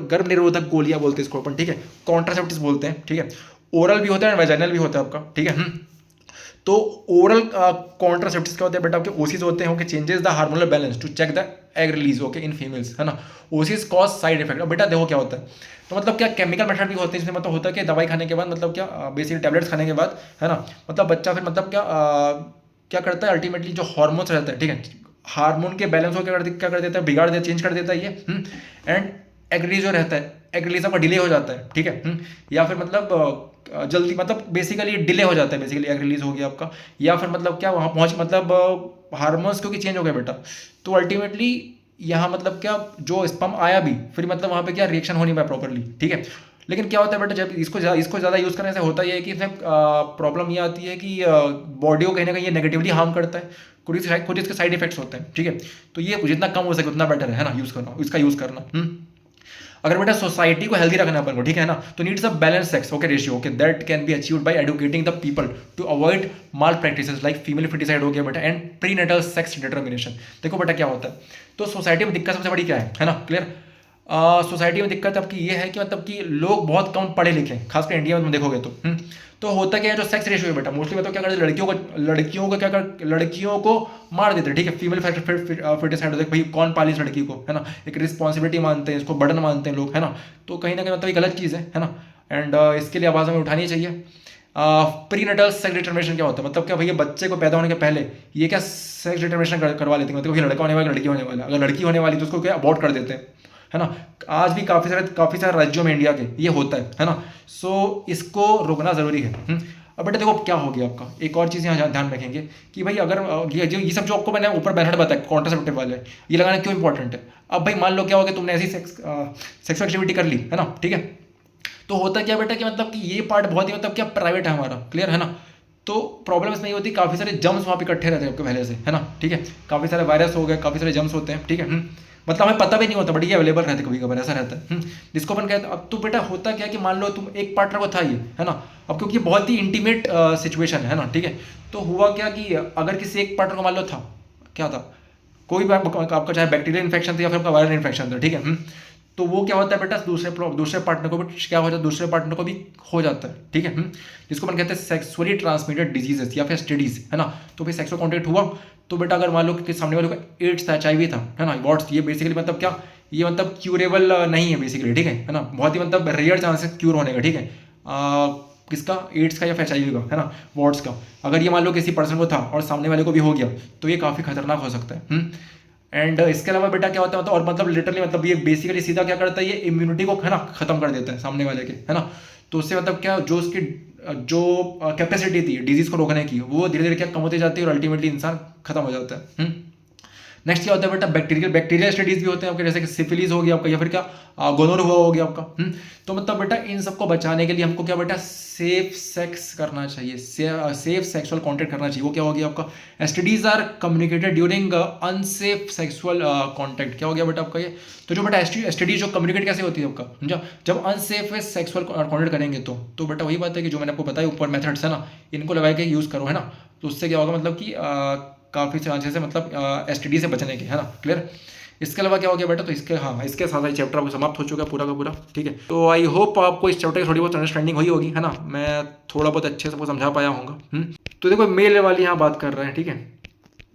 गर्भ निरोधक गोलियाँ बोलते हैं इसको अपन, ठीक है, कॉन्ट्रासेप्टिव्स बोलते हैं, ठीक है। ओरल भी होता है, वेजाइनल भी होता है आपका, ठीक है। तो ओरल कॉन्ट्रासेप्टिव्स क्या होते हैं बेटा, आपके ओसीज होते हैं, okay, changes the hormonal balance to check the egg release, okay, in females, है ना। OCs cause side effect. अब बेटा देखो क्या होता है, तो मतलब क्या केमिकल मेथड भी होते हैं, जिसमें मतलब होता है कि दवाई खाने के बाद मतलब क्या बेसिकली टैबलेट्स खाने के बाद, है ना, मतलब बच्चा फिर मतलब क्या क्या करता है अल्टीमेटली, जो हार्मोन्स रहता है, ठीक है, हार्मोन के बैलेंस को क्या कर देता है, बिगाड़ देता है, चेंज कर देता है ये। एंड एग रिलीज जो रहता है, एग रिलीज का डिले हो जाता है, ठीक है। या फिर मतलब जल्दी, मतलब बेसिकली डिले हो जाता है, बेसिकली एग रिलीज हो गया आपका, या फिर मतलब क्या वहाँ पहुँच, मतलब हार्मोन्स क्योंकि चेंज हो गया बेटा, तो अल्टीमेटली यहाँ मतलब क्या जो स्पर्म आया भी, फिर मतलब वहाँ पे क्या रिएक्शन हो नहीं पाया प्रॉपरली, ठीक है। लेकिन क्या होता है बेटा, जब इसको ज़्यादा यूज़ करने से होता ये है कि इसमें प्रॉब्लम ये आती है कि बॉडी को कहीं ना कहीं ये नेगेटिवली हार्म करता है, कुछ इसके साइड इफेक्ट्स होते हैं, ठीक है। तो ये जितना कम हो सके उतना बेटर है ना यूज़ करना, इसका यूज़ करना। अगर बेटा सोसाइटी को हेल्दी रखना अपन को, ठीक है ना, तो needs a balance sex okay ratio, okay, that can be achieved by educating the people to avoid malpractices like female foeticide हो गया बेटा, एंड प्रीनेटल सेक्स डिटर्मिनेशन। देखो बेटा क्या होता है, तो सोसाइटी में दिक्कत सबसे बड़ी क्या है ना, क्लियर। सोसाइटी में दिक्कत आपकी ये है कि मतलब कि लोग बहुत कम पढ़े लिखे, खासकर इंडिया में तुम देखोगे तो होता क्या है, जो सेक्स रेशियो है बेटा, मोस्टली बताओ क्या करते हैं, लड़कियों को मार देते हैं, ठीक है। फीमेल फर्टिसाइड होता है, भाई कौन पाली इस लड़की को, है ना, एक रिस्पॉन्सिबिलिटी मानते हैं, इसको बर्डन मानते हैं लोग, है ना। तो कहीं ना कहीं मतलब ये गलत चीज़ है ना। एंड इसके लिए आवाज़ हमें उठानी चाहिए। प्री नटल सेक्स डिटर्मिनेशन क्या होता है, मतलब क्या भैया बच्चे को पैदा होने के पहले ये क्या सेक्स डिटर्मिनेशन करवा लेते हैं, मतलब लड़का होने वाला, लड़की होने वाला, अगर लड़की होने वाली तो उसको क्या अबॉर्ट कर देते हैं, है ना। आज भी काफ़ी सारे राज्यों में इंडिया के ये होता है ना। सो इसको रोकना ज़रूरी है। अब बेटा देखो क्या हो गया आपका, एक और चीज़ यहाँ ध्यान रखेंगे कि भाई अगर ये सब जो आपको मैंने ऊपर बैनर बताया कॉन्ट्रासेप्टिव वाले, ये लगाना क्यों इंपॉर्टेंट है। अब भाई मान लो क्या हो गया, तुमने ऐसी सेक्स एक्टिविटी कर ली, है ना, ठीक है। तो होता क्या बेटा कि मतलब कि ये पार्ट बहुत ही मतलब क्या प्राइवेट है हमारा, क्लियर है ना। तो प्रॉब्लम इसमें ये होती है, काफ़ी सारे जम्स वहाँ पे इकट्ठे रहते हैं आपके पहले से, है ना, ठीक है। काफ़ी सारे वायरस हो गए, काफ़ी सारे जम्स होते हैं, ठीक है। मतलब हमें पता भी नहीं होता, बट ये अवेलेबल रहते कभी कभार, ऐसा रहता है। जिसको अपन कहते हैं, अब तो बेटा होता क्या कि मान लो तुम एक पार्टनर को था ये, है ना, अब क्योंकि बहुत ही इंटीमेट सिचुएशन है ना, ठीक है। तो हुआ क्या कि अगर किसी एक पार्टनर को मान लो था, क्या था, कोई भी आपका चाहे बैक्टीरियल इन्फेक्शन था या फिर आपका वायरल इन्फेक्शन था, ठीक है। तो वो क्या होता है बेटा, दूसरे पार्टनर को भी क्या हो जाता है, दूसरे पार्टनर को भी हो जाता है, ठीक है। जिसको अपन कहते हैं सेक्सुअली ट्रांसमिटेड डिजीजेस या फिर स्टडीज, है ना। तो फिर सेक्सुअल कॉन्टैक्ट हुआ, तो बेटा अगर मान लो कि सामने वाले को एड्स था, HIV था, है ना, वॉट्स, ये बेसिकली मतलब क्या, ये मतलब क्यूरेबल नहीं है बेसिकली, ठीक है ना, बहुत ही मतलब रेयर चांसेस क्यूर होने का, ठीक है। किसका, एड्स का या फिर HIV का, है ना, वॉट्स का। अगर ये मान लो किसी पर्सन को था और सामने वाले को भी हो गया, तो ये काफ़ी खतरनाक हो सकता है। एंड इसके अलावा बेटा क्या होता है, और मतलब लिटरली मतलब ये बेसिकली सीधा क्या करता है, ये इम्यूनिटी को, है ना, खत्म कर देता है सामने वाले के, है ना। तो उससे मतलब क्या, जो उसकी जो कैपेसिटी थी डिजीज को रोकने की, वो धीरे धीरे क्या कम होती जाती है और अल्टीमेटली इंसान खत्म हो जाता है। नेक्स्ट क्या होता है बेटा, बैक्टीरियल स्टडीज भी होते हैं आपके, जैसे कि सिफिलिस हो गया आपका, या फिर क्या गोनोरिया हो गया आपका। तो मतलब बेटा इन सबको बचाने के लिए हमको क्या बेटा, सेफ सेक्स करना चाहिए, सेफ सेक्सुअल कॉन्टैक्ट करना चाहिए। वो क्या हो गया आपका, STDs are communicated during unsafe sexual contact. क्या हो गया बेटा आपका ये, तो जो बेटा एसटीडी जो कम्युनिकेट कैसे होती है आपका, समझा, जब अनसेफ सेक्सुअल कॉन्टैक्ट करेंगे तो बेटा वही बात है कि जो मैंने आपको बताया ऊपर मेथड्स है ना, इनको लगा के यूज़ करो, है ना। तो उससे क्या होगा, मतलब कि काफ़ी चांसेस है मतलब STD से बचने के, है ना, क्लियर। इसके अलावा क्या हो गया बेटा, तो इसके साथ ही चैप्टर अब समाप्त हो चुका है पूरा का पूरा, ठीक है। तो आई होप आपको इस चैप्टर की थोड़ी बहुत अंडरस्टैंडिंग हुई होगी, है ना, मैं थोड़ा बहुत अच्छे से समझा पाया हूँगा। तो देखो मेल वाली यहाँ बात कर रहे हैं, ठीक है,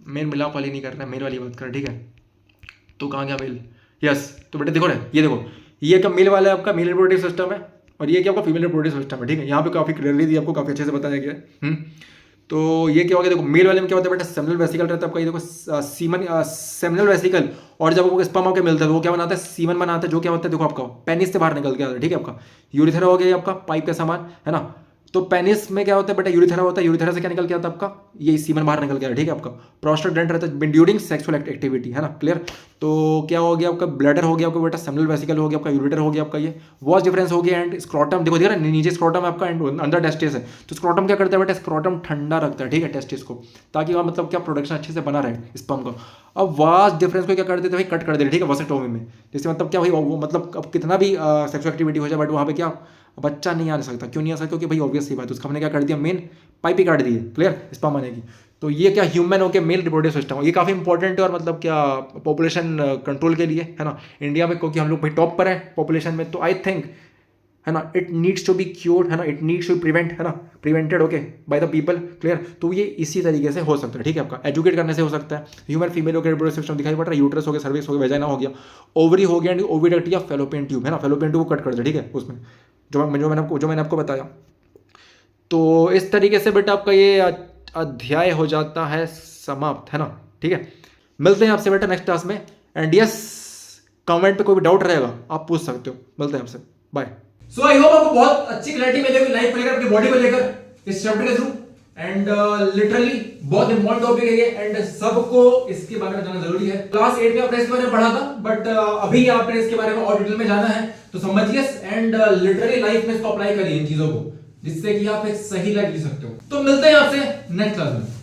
मेल मिलाप वाली नहीं कर रहे हैं, मेल वाली बात कर रहे हैं, ठीक है। तो कहाँ गया मेल, यस। तो बेटा देखो ना, ये देखो, ये क्या मेल वाला है आपका मेल रिप्रोडक्टिव सिस्टम है, और ये क्या आपका फीमेल रिप्रोडक्टिव सिस्टम है, ठीक है। यहाँ पे काफ़ी क्लियरली आपको काफ़ी अच्छे से बताया गया है। तो ये क्या हो गया, देखो मेल वाले में क्या होता है बेटा, सेमिनल वेसिकल रहता है आपका, ये देखो सेमिनल वेसिकल, और जब आपको स्पर्म आपके मिलता है तो वो क्या बनाता है, सीमन बनाता है, जो क्या होता है देखो आपका पेनिस से बाहर निकल के आता है, ठीक है। आपका यूरिथेरा हो गया आपका पाइप का सामान, है ना। तो पेनिस में क्या होता है बेटा, यूरिथेरा होता है, यूरिथेरा से क्या निकल के आता है आपका, ये सीमन बाहर निकल के आता है, ठीक है। आपका प्रोस्टेट ग्लैंड रहता है ड्यूरिंग सेक्सुअल एक्टिविटी, है ना, क्लियर। तो क्या हो गया आपका, ब्लैडर हो गया आपका बेटा, सेमिनल वेसिकल हो गया आपका, यूरिटर हो गया आपका, ये वॉच डिफरेंस हो गया, एंड स्क्रोटम देखो ना, नीचे स्क्रोटम आपका एंड अंदर टेस्टिस है। तो स्क्रोटम क्या करता है बेटा, स्क्रोटम ठंडा रखता है, ठीक है, टेस्टिस को, ताकि वहाँ मतलब क्या प्रोडक्शन अच्छे से बना रहे स्पर्म का। अब वास्ट डिफरेंस को क्या कर देते हैं भाई, कट कर देते, ठीक है, वॉसेक्टोमी में। जैसे मतलब क्या भाई, वो मतलब अब कितना भी सेक्सुअल एक्टिविटी हो जाए, बट वहाँ पे क्या बच्चा नहीं आ सकता, क्यों नहीं आ सकता, क्योंकि भाई ऑब्वियस सी बात है, उसका हमने क्या कर दिया, मेन पाइप ही काट दी है, क्लियर, स्पर्म आने की। तो ये क्या ह्यूमन हो के मेल रिप्रोडक्टिव सिस्टम, ये काफ़ी इंपॉर्टेंट है, और मतलब क्या पॉपुलेशन कंट्रोल के लिए, है ना, इंडिया में, क्योंकि हम लोग भाई टॉप पर है पॉपुलेशन में, तो आई थिंक, है ना, it needs to be cured, है ना, इट नीड्स टू प्रिवेंट, है ना, prevented okay by the people, clear. तो ये इसी तरीके से हो सकता है, ठीक है, आपका एजुकेट करने से हो सकता है। ह्यूमन फीमेल हो गया रिप्रोडक्टिव सिस्टम दिखाई पड़ रहा है, यूट्रस हो गया, सर्विक्स हो गया, वेजाइना हो गया, ओवरी हो गया, एंड ओविडक्ट या फैलोपियन ट्यूब, है ना, फैलोपियन ट्यूब को कट कर दे, ठीक है, उसमें जो मैंने आपको बताया। तो इस तरीके से बेटा आपका ये अध्याय हो जाता है समाप्त, है ना। ठीक है, मिलते हैं आपसे बेटा नेक्स्ट क्लास में। एंड यस, कमेंट पे कोई भी डाउट रहेगा आप पूछ सकते हो। मिलते हैं आपसे, बाय। सो आई होप आपको बहुत अच्छी क्लैरिटी मिली होगी लाइफ को लेकर, अपनी बॉडी को लेकर इस चैप्टर के थ्रू। एंड लिटरली बहुत इंपॉर्टेंट टॉपिक है ये, एंड सबको इसके बारे में जाना जरूरी है। क्लास 8 में आपने इसके बारे में पढ़ा था, बट अभी आपने इसके बारे में और डिटेल में जाना है तो समझिए एंड लिटरली लाइफ में इसको अप्लाई करिए इन चीजों को, जिससे कि आप एक सही लाइफ जी सकते हो। तो मिलते हैं आपसे नेक्स्ट क्लास में।